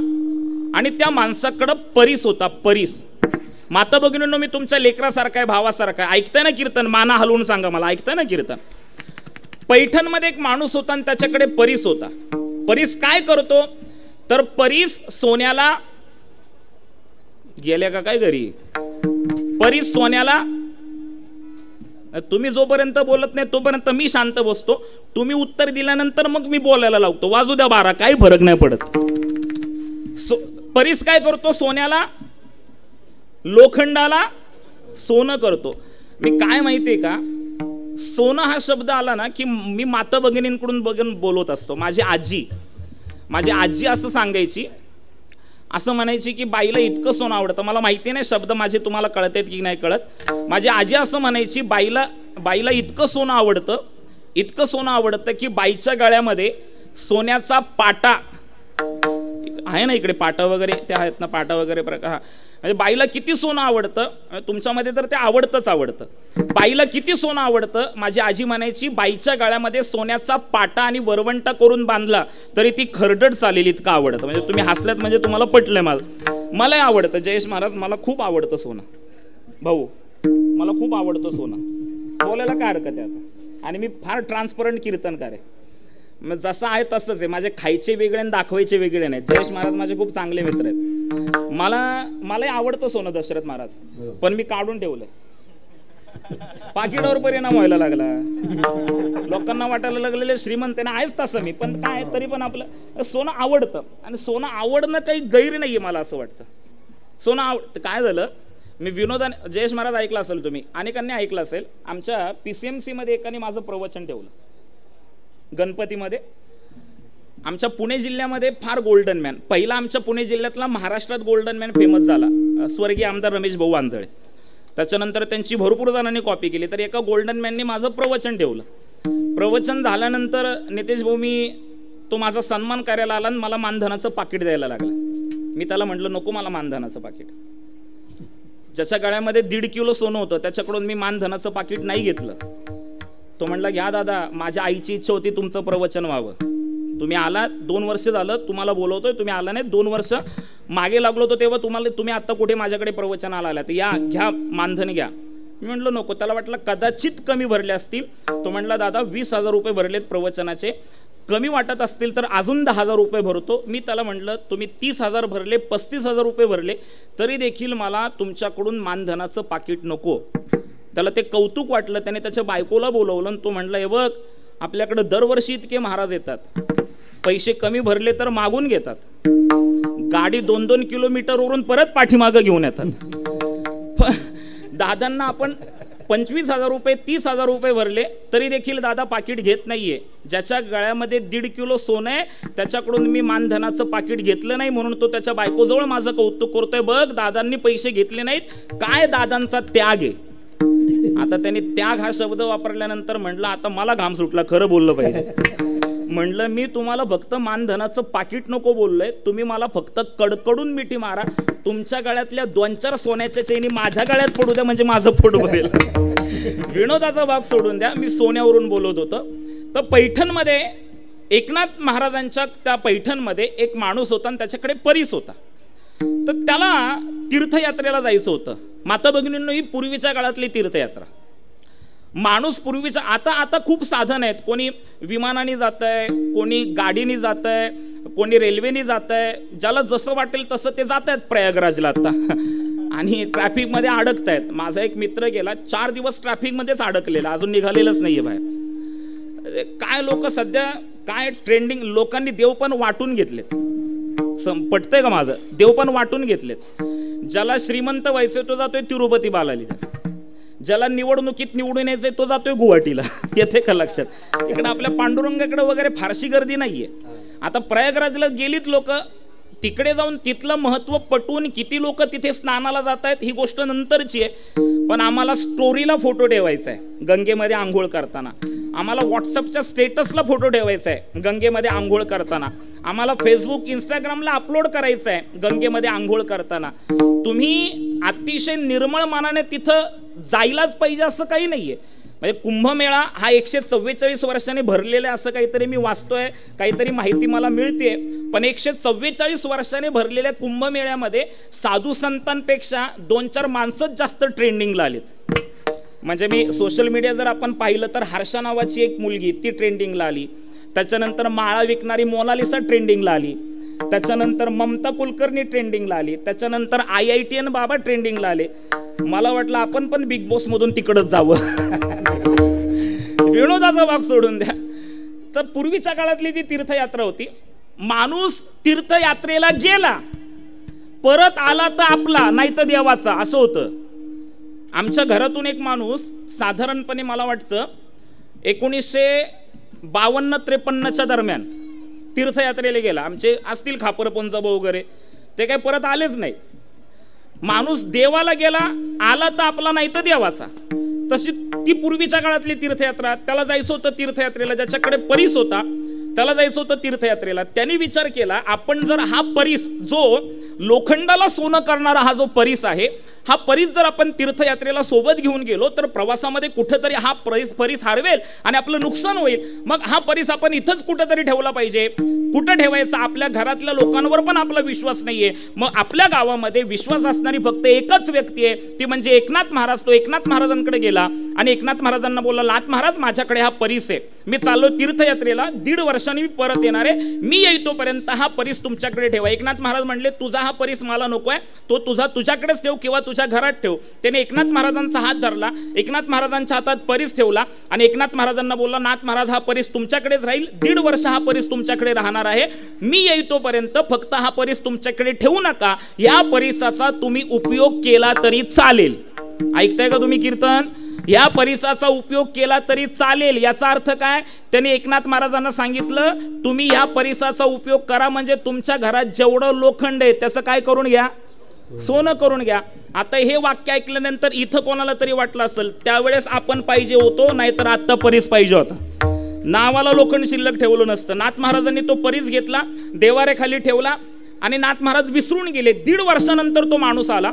आणि त्या माणसाकडं परीस होता. परीस. माता भगिनींनो, मी तुमच्या लेकरासारखा आहे, भावासारखा आहे. ऐकताय ना कीर्तन? माना हलवून सांगा मला, ऐकताय ना कीर्तन? पैठणमध्ये एक माणूस होता आणि त्याच्याकडे परीस होता. परीस काय करतो? तर परीस सोन्याला, गेल्या का काय घरी? परीस सोन्याला, तुम्ही जोपर्यंत बोलत नाही तोपर्यंत मी शांत बसतो. तुम्ही उत्तर दिल्यानंतर मग मी बोलायला लावतो. वाजू द्या 12, काही फरक नाही पडत. परीस काय करतो? सोन्याला, लोखंडाला सोनं करतो. मी काय माहितीये का, सोनं हा शब्द आला ना की मी माता भगिनींकडून बघून बोलत असतो. माझी आजी असं सांगायची, असं म्हणायची की बाईला इतकं सोनं आवडतं. मला माहिती नाही शब्द माझे तुम्हाला कळत आहेत की नाही कळत. माझी आजी असं म्हणायची, बाईला इतकं सोनं आवडतं की बाईच्या गळ्यामध्ये सोन्याचा पाटा आहे ना, इकडे पाटा वगैरे ते आहेत ना, पाटा वगैरे प्रकार. म्हणजे बाईला किती सोनं आवडतं, तुमच्यामध्ये तर ते आवडतं. बाईला किती सोनं आवडतं, माझी आजी म्हणायची बाईच्या गळ्यामध्ये सोन्याचा पाटा आणि वरवंटा करून बांधला तरी ती खरडड चालेल इतकं आवडतं. म्हणजे तुम्ही हसल्यात म्हणजे तुम्हाला पटलंय. मलाही आवडतं. जयेश महाराज, मला खूप आवडतं सोनं. भाऊ, मला खूप आवडतं सोनं. बोलायला काय हरकत आहे आता? आणि मी फार ट्रान्सपरंट कीर्तनकार आहे. मग जसं आहे तसंच आहे. माझे खायचे वेगळे आणि दाखवायचे वेगळे नाही. जयेश महाराज माझे खूप चांगले मित्र आहेत. मलाही आवडतं सोनं दशरथ महाराज, पण मी काढून ठेवलंय. पाकिटावर परिणाम व्हायला लागला. लोकांना वाटायला लागलेले श्रीमंत आहेच तसं मी, पण काय तरी पण आपलं सोनं आवडतं. आणि सोनं आवडणं काही गैर नाहीये मला असं वाटतं. सोनं आवडतं. काय झालं, मी विनोदाने, जयेश महाराज ऐकला असेल तुम्ही, अनेकांनी ऐकलं असेल. आमच्या PCMC मध्ये एकाने माझं प्रवचन ठेवलं गणपतीमध्ये. आमच्या पुणे जिल्ह्यामध्ये फार गोल्डन मॅन, पहिला आमच्या पुणे जिल्ह्यातला महाराष्ट्रात गोल्डन मॅन फेमस झाला स्वर्गीय आमदार रमेश भाऊ आंधळे. त्याच्यानंतर त्यांची भरपूर जणांनी कॉपी केली. तर एका गोल्डन मॅनने माझं प्रवचन ठेवलं. प्रवचन झाल्यानंतर नितेश भाऊ, तो माझा सन्मान करायला आला आणि मला मानधनाचं पाकिट द्यायला लागला. मी त्याला म्हटलं नको मला मानधनाचं पाकिट. ज्याच्या गळ्यामध्ये 1.5 किलो सोनं होतं त्याच्याकडून मी मानधनाचं पाकिट नाही घेतलं. तो म्हणला घ्या दादा, माझ्या आईची इच्छा होती तुमचं प्रवचन व्हावं. तुम्ही आला, 2 वर्ष झालं तुम्हाला बोलवतोय, तुम्ही आला नाही. 2 वर्ष मागे लागलो होतो तेव्हा तुम्ही आता कुठे माझ्याकडे प्रवचनाला आलात, या घ्या मानधन घ्या. मी म्हटलं नको. त्याला वाटलं कदाचित कमी भरले असतील. तो म्हणला दादा 20,000 रुपये भरलेत प्रवचनाचे, कमी वाटत असतील तर अजून 10,000 रुपये भरतो. मी त्याला म्हटलं तुम्ही 30,000 भरले, 35,000 रुपये भरले तरी देखील मला तुमच्याकडून मानधनाचं पाकिट नको. त्याला ते कौतुक वाटलं. त्याने त्याच्या बायकोला बोलवलं आणि तो म्हणला हे बघ, आपल्याकडे दरवर्षी इतके महाराज येतात, पैसे कमी भरले तर मागून घेतात, गाडी 2-2 किलोमीटरवरून परत पाठीमागं घेऊन येतात. दादांना आपण 25,000 रुपये 30,000 रुपये भरले तरी देखील दादा पाकिट घेत नाहीये. ज्याच्या गळ्यामध्ये 1.5 किलो सोनं आहे त्याच्याकडून मी मानधनाचं पाकिट घेतलं नाही म्हणून तो त्याच्या बायकोजवळ माझं कौतुक करतोय. बघ दादांनी पैसे घेतले नाहीत, काय दादांचा त्याग आहे. आता त्यांनी त्याग हा शब्द वापरल्यानंतर म्हटलं आता मला घाम सुटला, खरं बोललं पाहिजे. म्हणलं मी तुम्हाला फक्त मानधनाचं पाकिट नको बोललोय, तुम्ही मला फक्त कडकडून मिठी मारा. तुमच्या गळ्यातल्या 2-4 सोन्याच्या चैनी माझ्या गळ्यात पडू द्या म्हणजे माझं पोट भरेल. विनोदाचा भाग सोडून द्या, मी सोन्यावरून बोलत होतो. तर पैठणमध्ये एकनाथ महाराजांच्या त्या पैठणमध्ये एक माणूस होता आणि त्याच्याकडे परीस होता. तर त्याला तीर्थयात्रेला जायचं होतं. माता भगिनींनो, ही पूर्वीच्या काळातली तीर्थयात्रा. माणूस पूर्वीचा, आता खूप साधन आहेत. कोणी विमानाने जात आहे, कोणी गाडीने जात आहे, कोणी रेल्वेने जात आहे. ज्याला जसं वाटेल तसं ते जात आहेत प्रयागराजला आता. आणि ट्रॅफिकमध्ये अडकत आहेत. माझा एक मित्र गेला 4 दिवस ट्रॅफिकमध्येच अडकलेला, अजून निघालेलंच नाहीये बाहेर. काय लोक सध्या काय ट्रेंडिंग, लोकांनी देव पण वाटून घेतलेत. पटतंय का माझं? देव पण वाटून घेतलेत. ज्याला श्रीमंत व्हायचंय तो जातोय तिरुपती बालाजीला, ज्याला निवडणुकीत निवडून यायचंय तो जातोय गुवाहाटीला. येते का लक्षात? इकडे आपल्या पांडुरंगाकडे वगैरे फारशी गर्दी नाहीये. आता प्रयागराजला गेलीत लोक, तिकडे जाऊन तिथलं महत्व पटवून किती लोक तिथे स्नानाला जात आहेत ही गोष्ट नंतरची आहे. पण आम्हाला स्टोरीला फोटो ठेवायचा आहे गंगेमध्ये आंघोळ करताना, आम्हाला व्हॉट्सअपच्या स्टेटसला फोटो ठेवायचा आहे गंगेमध्ये आंघोळ करताना, आम्हाला फेसबुक इंस्टाग्रामला अपलोड करायचं आहे गंगेमध्ये आंघोळ करताना. तुम्ही अतिशय निर्मळ मनाने तिथं जायलाच पाहिजे असं काही नाहीये. म्हणजे कुंभमेळा हा 144 वर्षांनी भरलेला आहे असं काहीतरी मी वाचतोय, काहीतरी माहिती मला मिळते. पण 144 वर्षांनी भरलेल्या कुंभमेळ्यामध्ये साधू संतांपेक्षा 2-4 माणसंच जास्त ट्रेंडिंगला आलीत. म्हणजे मी सोशल मीडिया जर आपण पाहिलं तर हर्षा नावाची एक मुलगी ती ट्रेंडिंगला आली, त्याच्यानंतर माळा विकणारी मोनालिसा ट्रेंडिंगला आली, त्याच्यानंतर ममता कुलकर्णी ट्रेंडिंगला आली, त्याच्यानंतर IITN बाबा ट्रेंडिंगला आले. मला वाटलं आपण पण बिग बॉस मधून तिकडच जावं. विनोदाचा भाग सोडून द्या. तर पूर्वीच्या काळातली ती तीर्थयात्रा होती. माणूस तीर्थयात्रेला गेला, परत आला तर आपला नाही तर देवाचा, असं होतं. आमच्या घरातून एक माणूस साधारणपणे मला वाटतं 1952-53च्या दरम्यान तीर्थयात्रेला गेला. आमचे असतील खापर पंजोबा वगैरे, ते काही परत आलेच नाही. माणूस देवाला गेला, आला तर आपला नाही तर देवाचा. तशी ती पूर्वीच्या काळातली तीर्थयात्रा. त्याला जायचं होतं तीर्थयात्रेला, ज्याच्याकडे परीस होता त्याला जायचं होतं तीर्थयात्रेला. त्यांनी विचार केला, आपण जर हा परीस, जो लोखंडाला सोनं करणारा हा जो परीस आहे, हा परीस जर आपण तीर्थयात्रेला सोबत घेऊन गेलो तर प्रवासामध्ये कुठेतरी हा परीस हरवेल आणि आपलं नुकसान होईल. मग हा परीस आपण इथंच कुठेतरी ठेवला पाहिजे. कुठं ठेवायचा? आपल्या घरातल्या लोकांवर पण आपला विश्वास नाहीये. मग आपल्या गावामध्ये विश्वास असणारी फक्त एकच व्यक्ती आहे, ती म्हणजे एकनाथ महाराज. तो एकनाथ महाराजांकडे गेला आणि एकनाथ महाराजांना बोलला, नाथ महाराज माझ्याकडे हा परीस आहे, मी चाललो तीर्थयात्रेला, 1.5 वर्षांनी मी परत येणार आहे, मी येईतोपर्यंत हा परीस तुमच्याकडे ठेवा. एकनाथ महाराज म्हणले, तुझा हा परीस मला नकोय, तो तुझ्याकडेच ठेव किंवा तुझ्या घरात ठेव. त्याने एकनाथ महाराजांचा हात धरला, एकनाथ महाराजांच्या हातात परीस ठेवला आणि एकनाथ महाराजांना बोलला, नाथ महाराज हा परीस तुमच्याकडेच राहील, 1.5 वर्ष हा परीस तुमच्याकडे राहणार आहे, मी येईतोपर्यंत फक्त हा परीस तुमच्याकडे ठेवू नका, या परीसाचा तुम्ही उपयोग केला तरी चालेल. ऐकताय का तुम्ही कीर्तन? या परीसाचा उपयोग केला तरी चालेल. याचा अर्थ काय? त्याने एकनाथ महाराजांना सांगितलं, तुम्ही या परीसाचा उपयोग करा, म्हणजे तुमच्या घरात जेवढं लोखंड आहे त्याचं काय करून घ्या, सोनं करून घ्या. आता हे वाक्य ऐकल्यानंतर इथं कोणाला तरी वाटलं असेल, त्यावेळेस आपण पाहिजे होतो, नाहीतर आत्ता परीस पाहिजे होता. नावाला लोखंड शिल्लक ठेवलं नसतं. नाथ महाराजांनी तो परीस घेतला, देवाऱ्याखाली ठेवला आणि नाथ महाराज विसरून गेले. 1.5 वर्षानंतर तो माणूस आला,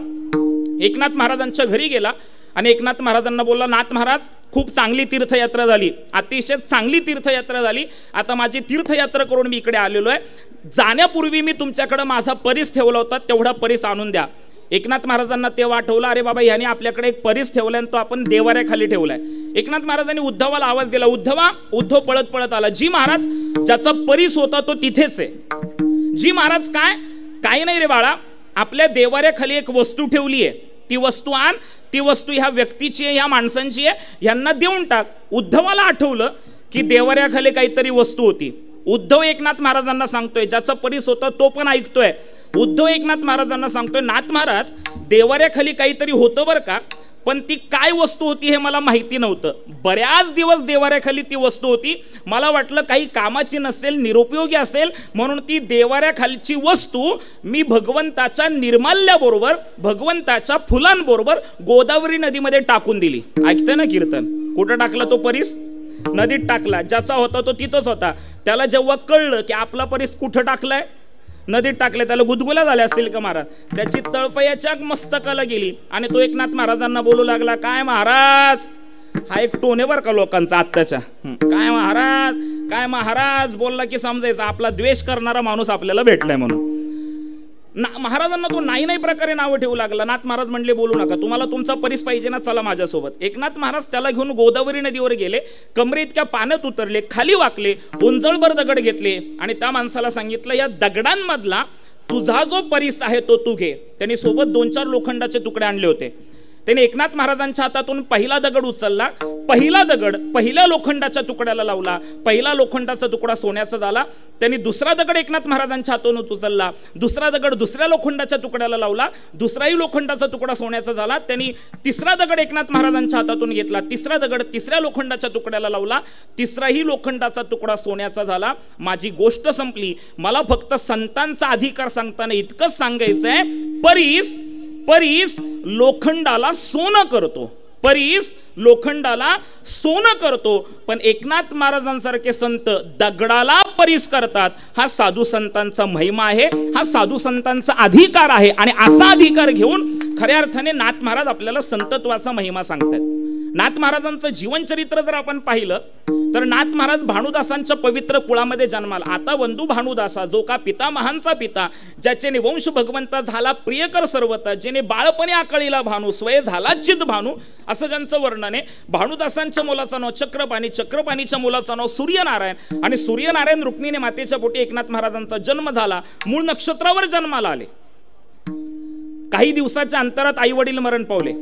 एकनाथ महाराजांच्या घरी गेला आणि एकनाथ महाराजांना बोलला, नाथ महाराज खूप चांगली तीर्थयात्रा झाली, अतिशय चांगली तीर्थयात्रा झाली, आता माझी तीर्थयात्रा करून मी इकडे आलेलो आहे, जाण्यापूर्वी मी तुमच्याकडे माझा परीस ठेवला होता, तेवढा परीस आणून द्या. एकनाथ महाराजांना तेव्हा आठवलं, अरे बाबा ह्याने आपल्याकडे एक परीस ठेवलाय, तो आपण देवाऱ्याखाली ठेवलाय. एकनाथ महाराजांनी उद्धवाला आवाज दिला, उद्धव पळत पळत आला. जी महाराज, ज्याचा परीस होता तो तिथेच आहे. जी महाराज, काय नाही रे बाळा, आपल्या देवाऱ्याखाली एक वस्तू ठेवली आहे, ती वस्तू आण, ती वस्तू ह्या व्यक्तीची आहे, ह्या माणसांची आहे, यांना देऊन टाक. उद्धवाला आठवलं की देवाऱ्याखाली काहीतरी वस्तू होती. उद्धव एकनाथ महाराजांना सांगतोय, ज्याचा परीस होता तो पण ऐकतोय. उद्धव एकनाथ महाराजांना सांगतोय, नाथ महाराज देवाऱ्याखाली काहीतरी होतं बरं का, पण ती काय वस्तू होती हे मला माहिती नव्हतं. बऱ्याच दिवस देवाऱ्याखाली ती वस्तू होती, मला वाटलं काही कामाची नसेल, निरुपयोगी असेल, म्हणून ती देवाऱ्याखालची वस्तू मी भगवंताच्या निर्माल्याबरोबर, भगवंताच्या फुलांबरोबर गोदावरी नदीमध्ये टाकून दिली. ऐकतंय ना कीर्तन? कुठं टाकला तो परीस? नदीत टाकला. ज्याचा होता तो तिथंच होता. त्याला जेव्हा कळलं की आपला परीस कुठं टाकलाय, नदीत टाकले, त्याला गुदगुल्या झाल्या असतील का महाराज, त्याची तळपयाच्या मस्तकाला गेली आणि तो एकनाथ महाराजांना बोलू लागला, काय महाराज, हा एक टोने बर का लोकांचा आत्ताच्या, काय महाराज बोलला की समजायचा आपला द्वेष करणारा माणूस आपल्याला भेटलाय म्हणून. महाराजांना तो नाही प्रकारे नावं ठेवू लागला. नाथ महाराज म्हणले, बोलू नका, तुम्हाला तुमचा परीस पाहिजे ना, चला माझ्यासोबत. एकनाथ महाराज त्याला घेऊन गोदावरी नदीवर गेले, कमरे इतक्या पाण्यात उतरले, खाली वाकले, उंजळभर दगड घेतले आणि त्या माणसाला सांगितलं, या दगडांमधला तुझा जो परीस आहे तो तू घे. त्यांनी सोबत 2-4 लोखंडाचे तुकडे आणले होते. त्याने एकनाथ महाराजांच्या हातातून पहिला दगड उचलला, पहिला दगड पहिल्या लोखंडाच्या तुकड्याला लावला, पहिला लोखंडाचा तुकडा सोन्याचा झाला. त्यांनी दुसरा दगड एकनाथ महाराजांच्या हातून उचलला, दुसरा दगड दुसऱ्या लोखंडाच्या तुकड्याला लावला, दुसराही लोखंडाचा तुकडा सोन्याचा झाला. त्यांनी तिसरा दगड एकनाथ महाराजांच्या हातातून घेतला, तिसरा दगड तिसऱ्या लोखंडाच्या तुकड्याला लावला, तिसराही लोखंडाचा तुकडा सोन्याचा झाला. माझी गोष्ट संपली. मला फक्त संतांचा अधिकार सांगताना इतकंच सांगायचंय, परीस लोखंडाला सोनं करतो, परीस लोखंडाला सोनं करतो, पण एकनाथ महाराजांसारखे संत दगडाला परीस करतात. हा साधू संतांचा महिमा आहे, हा साधू संतांचा अधिकार आहे. आणि असा अधिकार घेऊन खऱ्या अर्थाने नाथ महाराज आपल्याला संतत्वाचा महिमा सांगतात. नाथ महाराजांचं जीवनचरित्र जर आपण पाहिलं तर नाथ महाराज भानुदासांच्या पवित्र कुळामध्ये जन्माला. आता वंदू भानुदासा, जो का पितामहांचा पिता, ज्याचे वंश भगवंता झाला प्रियकर सर्वता, जेने बाळपणे आकळीला भानू, स्वय झाला चित भानू, असं ज्यांचं वर्णन आहे. भानुदासांच्या मुलाचं नाव चक्रपाणी, चक्रपाणीच्या मुलाचं नाव सूर्यनारायण, आणि सूर्यनारायण रुक्मिणी मातेच्या पोटी एकनाथ महाराजांचा जन्म झाला. मूळ नक्षत्रावर जन्माला आले. काही दिवसाच्या अंतरात आई वडील मरण पावले.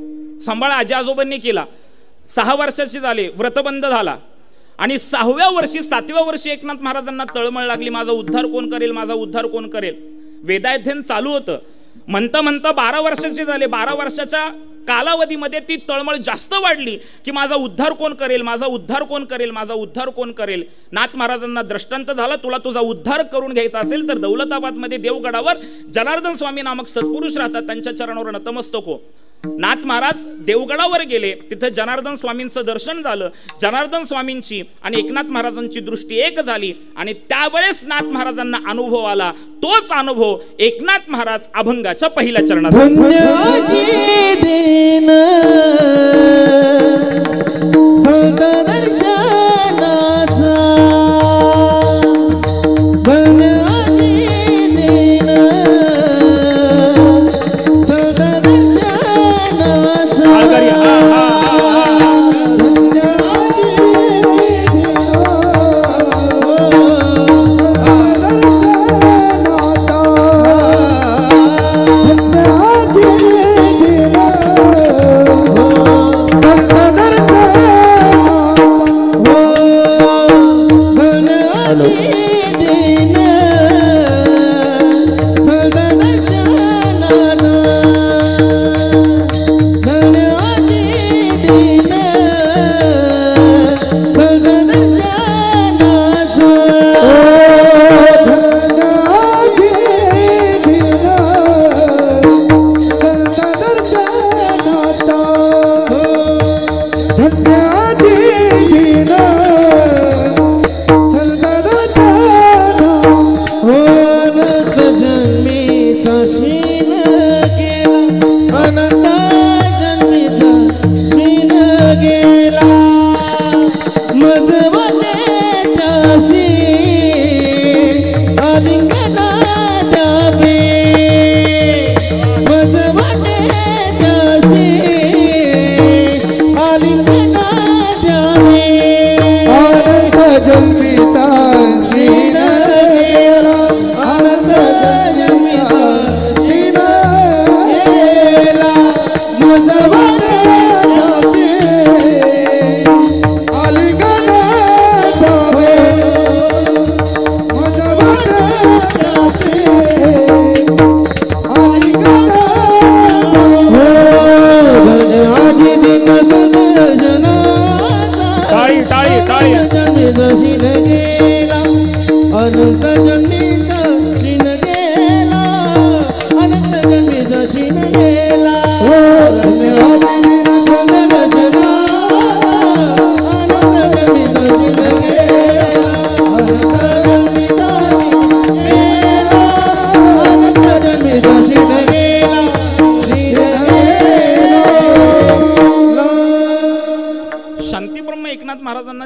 सांभाळ आजी आजोबांनी केला. 6 वर्षाचे झाले, व्रतबंध झाला. आणि 6व्या वर्षी 7व्या वर्षी एकनाथ महाराजांना तळमळ लागली, माझा उद्धार कोण करेल, माझा उद्धार कोण करेल. वेदाध्ययन चालू होतं. म्हणता म्हणता 12 वर्षाचे झाले. 12 वर्षाच्या कालावधीमध्ये ती तळमळ जास्त वाढली की माझा उद्धार कोण करेल, माझा उद्धार कोण करेल, माझा उद्धार कोण करेल. नाथ महाराजांना दृष्टांत झाला, तुला तुझा उद्धार करून घ्यायचा असेल तर दौलताबादमध्ये देवगडावर जनार्दन स्वामी नामक सत्पुरुष राहतात, त्यांच्या चरणावर नतमस्तक हो. नाथ महाराज देवगडावर गेले. तिथे जनार्दन स्वामींचं दर्शन झालं. जनार्दन स्वामींची आणि एकनाथ महाराजांची दृष्टी एक झाली आणि त्यावेळेस नाथ महाराजांना अनुभव आला. तोच अनुभव एकनाथ महाराज अभंगाच्या पहिल्या चरणात.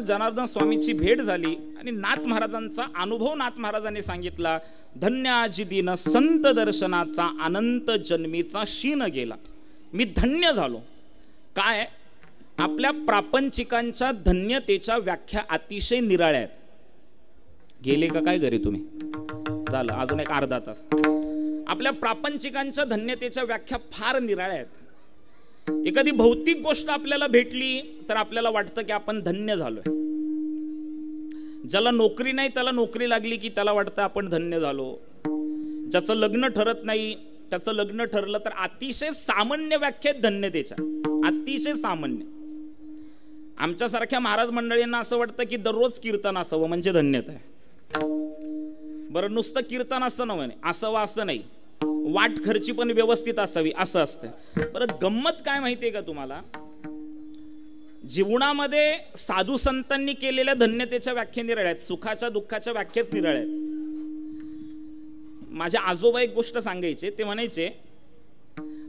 जनार्दन स्वामीची भेट झाली आणि नाथ महाराजांचा अनुभव नाथ महाराजांनी सांगितला. धन्याजी दिन संत दर्शनाचा अनंत जन्मीचा शीन गेला. मी धन्य झालो. काय आपल्या प्रापंचिकांच्या धन्यतेच्या व्याख्या अतिशय निराळ्या आहेत. गेले का काय घरी तुम्ही? झालं अजून एक अर्धा तास. आपल्या प्रापंचिकांच्या धन्यतेच्या व्याख्या फार निराळ्या आहेत. एखादी भौतिक गोष्ट आपल्याला भेटली तर आपल्याला वाटतं की आपण धन्य झालोय. ज्याला नोकरी नाही त्याला नोकरी लागली की त्याला वाटतं आपण धन्य झालो. ज्याचं लग्न ठरत नाही त्याचं लग्न ठरलं तर अतिशय सामान्य व्याख्या धन्यतेच्या, अतिशय सामान्य. आमच्यासारख्या महाराज मंडळींना असं वाटतं की दररोज कीर्तन असावं म्हणजे धन्यता आहे. बरं, नुसतं कीर्तन असं नव्हे, असावं असं नाही, वाट खर्ची पण व्यवस्थित असावी असं असतं. बरं, गंमत काय माहितीये का तुम्हाला? जीवनामध्ये साधू संतांनी केलेल्या धन्यतेच्या व्याख्या निराळ्या आहेत, सुखाच्या दुःखाच्या व्याख्याच निराळ्या आहेत. माझे आजोबा एक गोष्ट सांगायचे, ते म्हणायचे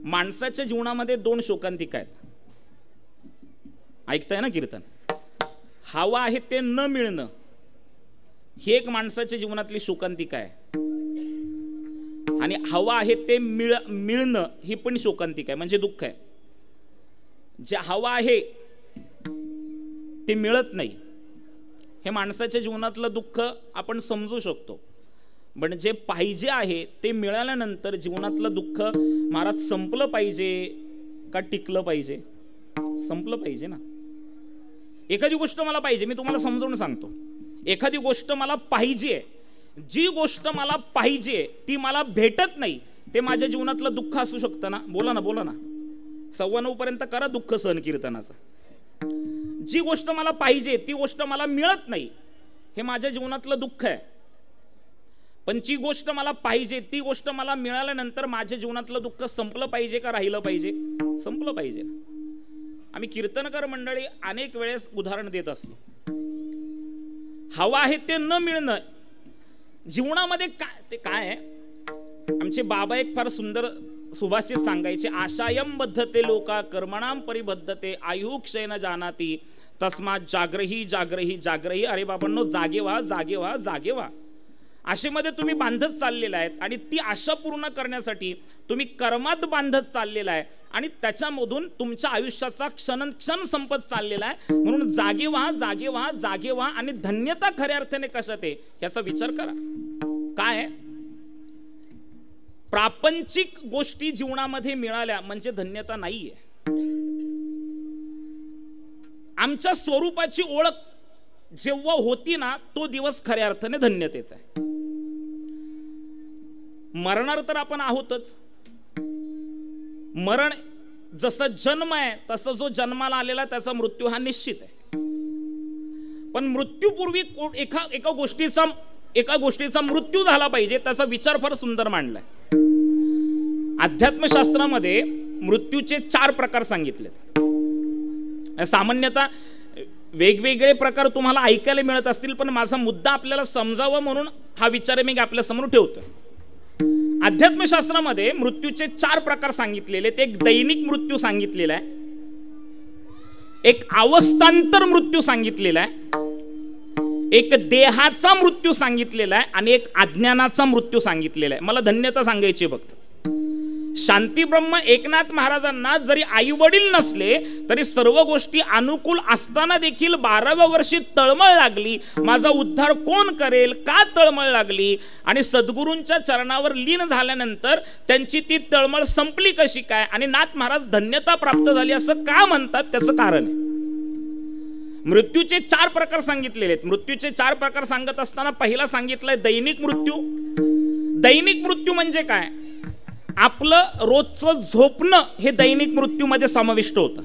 माणसाच्या जीवनामध्ये 2 शोकांतिका आहेत. ऐकताय ना कीर्तन? हवा आहे ते न मिळणं ही एक माणसाच्या जीवनातली शोकांतिका आहे, आणि हवा आहे ते मिळणं ही पण शोकांतिका आहे, म्हणजे दुःख आहे. जे हवा आहे ते मिळत नाही हे माणसाच्या जीवनातलं दुःख आपण समजू शकतो. पण जे पाहिजे आहे ते मिळाल्यानंतर जीवनातलं दुःख महाराज संपलं पाहिजे का टिकलं पाहिजे? संपलं पाहिजे ना. एखादी गोष्ट मला पाहिजे, मी तुम्हाला समजावून सांगतो. एखादी गोष्ट मला पाहिजे, जी गोष्ट मला पाहिजे ती मला भेटत नाही, ते माझ्या जीवनातलं दुःख असू शकतं ना. बोला ना, बोला ना. 9:15 पर्यंत करा दुःख सहन कीर्तनाचं. जी गोष्ट मला पाहिजे ती गोष्ट मला मिळत नाही हे माझ्या जीवनातलं दुःख आहे. पण जी गोष्ट मला पाहिजे ती गोष्ट मला मिळाल्यानंतर माझ्या जीवनातलं दुःख संपलं पाहिजे का राहिलं पाहिजे? संपलं पाहिजे. आम्ही कीर्तनकार मंडळी अनेक वेळेस उदाहरण देत असतो. हवा आहे ते न मिळणं जीवनामध्ये ते काय आहे? आमचे बाबा एक फार सुंदर सुभाषित सांगायचे, आशायम बद्धते लोका कर्मणाम परिबद्धते आयुक्षेन जानाती तस्मात जाग्रही जाग्रही जाग्रही. अरे बाबांनो, जागे व्हा, जागे व्हा, जागे व्हा. आशेमध्ये तुम्ही बांधत चाललेला आहेत आणि ती आशा पूर्ण करण्यासाठी तुम्ही कर्मात बांधत चाललेला आहे आणि त्याच्यामधून तुमच्या आयुष्याचा क्षण संपत चाललेला आहे. म्हणून जागे व्हा, जागे व्हा, जागे व्हा. आणि धन्यता खऱ्या अर्थाने कशात आहे याचा विचार करा. काय प्रापंचिक गोष्टी जीवनामध्ये मिळाल्या म्हणजे धन्यता नाहीये. आमच्या स्वरूपाची ओळख जेव्हा होती ना तो दिवस खऱ्या अर्थाने धन्यतेचा आहे. मरणार तर आपण आहोतच. मरण जसं जन्म आहे तसं जो जन्माला आलेला त्याचा मृत्यू हा निश्चित आहे. पण मृत्यूपूर्वी एका गोष्टीचा मृत्यू झाला पाहिजे त्याचा विचार फार सुंदर मांडलाय. अध्यात्मशास्त्रामध्ये मृत्यूचे 4 प्रकार सांगितलेत. सामान्यतः वेगवेगळे प्रकार तुम्हाला ऐकायला मिळत असतील, पण माझा मुद्दा आपल्याला समजावा म्हणून हा विचार मी आपल्या समोर ठेवतो. अध्यात्मशास्त्रामध्ये मृत्यूचे 4 प्रकार सांगितलेले. एक दैनिक मृत्यू सांगितलेला आहे, एक अवस्थांतर मृत्यू सांगितलेला आहे, एक देहाचा मृत्यू सांगितलेला आहे आणि एक अज्ञानाचा मृत्यू सांगितलेला आहे. मला धन्यता सांगायची फक्त. शांतीब्रह्म एकनाथ महाराजांना जरी आई वडील नसले तरी सर्व गोष्टी अनुकूल असताना देखील 12व्या वर्षी तळमळ लागली. माझा उद्धार कोण करेल, का तळमळ लागली? आणि सद्गुरूंच्या चरणावर लीन झाल्यानंतर त्यांची ती तळमळ संपली कशी काय? आणि नाथ महाराज धन्यता प्राप्त झाली असं का म्हणतात? त्याचं कारण आहे. मृत्यूचे 4 प्रकार सांगितलेले आहेत. मृत्यूचे 4 प्रकार सांगत असताना पहिला सांगितलंय दैनिक मृत्यू. दैनिक मृत्यू म्हणजे काय? आपलं रोजचं झोपणं हे दैनिक मृत्यूमध्ये समाविष्ट होतं.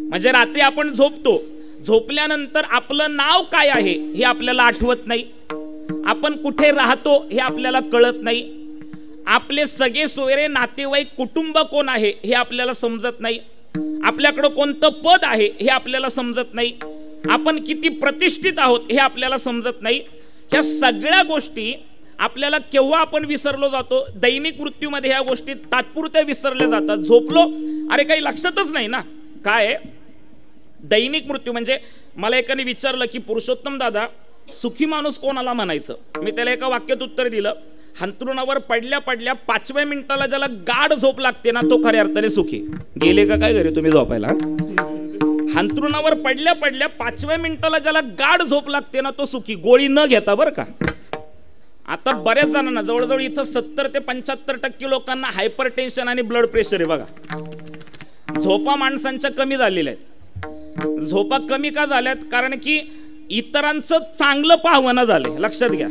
म्हणजे रात्री आपण झोपतो, झोपल्यानंतर आपलं नाव काय आहे हे आपल्याला आठवत नाही, आपण कुठे राहतो हे आपल्याला कळत नाही, आपले सगळे सोयरे नातेवाईक कुटुंब कोण आहे हे आपल्याला समजत नाही, आपल्याकडं कोणतं पद आहे हे आपल्याला समजत नाही, आपण किती प्रतिष्ठित आहोत हे आपल्याला समजत नाही. ह्या सगळ्या गोष्टी आपल्याला केव्हा आपण विसरलो जातो? दैनिक मृत्यूमध्ये ह्या गोष्टी तात्पुरत्या विसरल्या जातात. झोपलो, अरे काही लक्षातच नाही ना. काय दैनिक मृत्यू म्हणजे? मला एकाने विचारलं की पुरुषोत्तम दादा, सुखी माणूस कोणाला म्हणायचं? मी त्याला एका वाक्यात उत्तर दिलं, हंतरुणावर पडल्या पडल्या 5व्या मिनिटाला ज्याला गाढ झोप लागते ना तो खऱ्या अर्थाने सुखी. गेले का काय घरी तुम्ही झोपायला? हंतरुणावर पडल्या पडल्या 5व्या मिनिटाला ज्याला गाढ झोप लागते ना तो सुखी, गोळी न घेता. बरं का, आता बऱ्याच जणांना, जवळजवळ इथं 70 ते 75% लोकांना हायपर टेन्शन आणि ब्लड प्रेशर आहे बघा. झोपा माणसांच्या कमी झालेल्या आहेत. झोपा कमी का झाल्यात? कारण की इतरांचं चांगलं पाहवणं झालंय. लक्षात घ्या,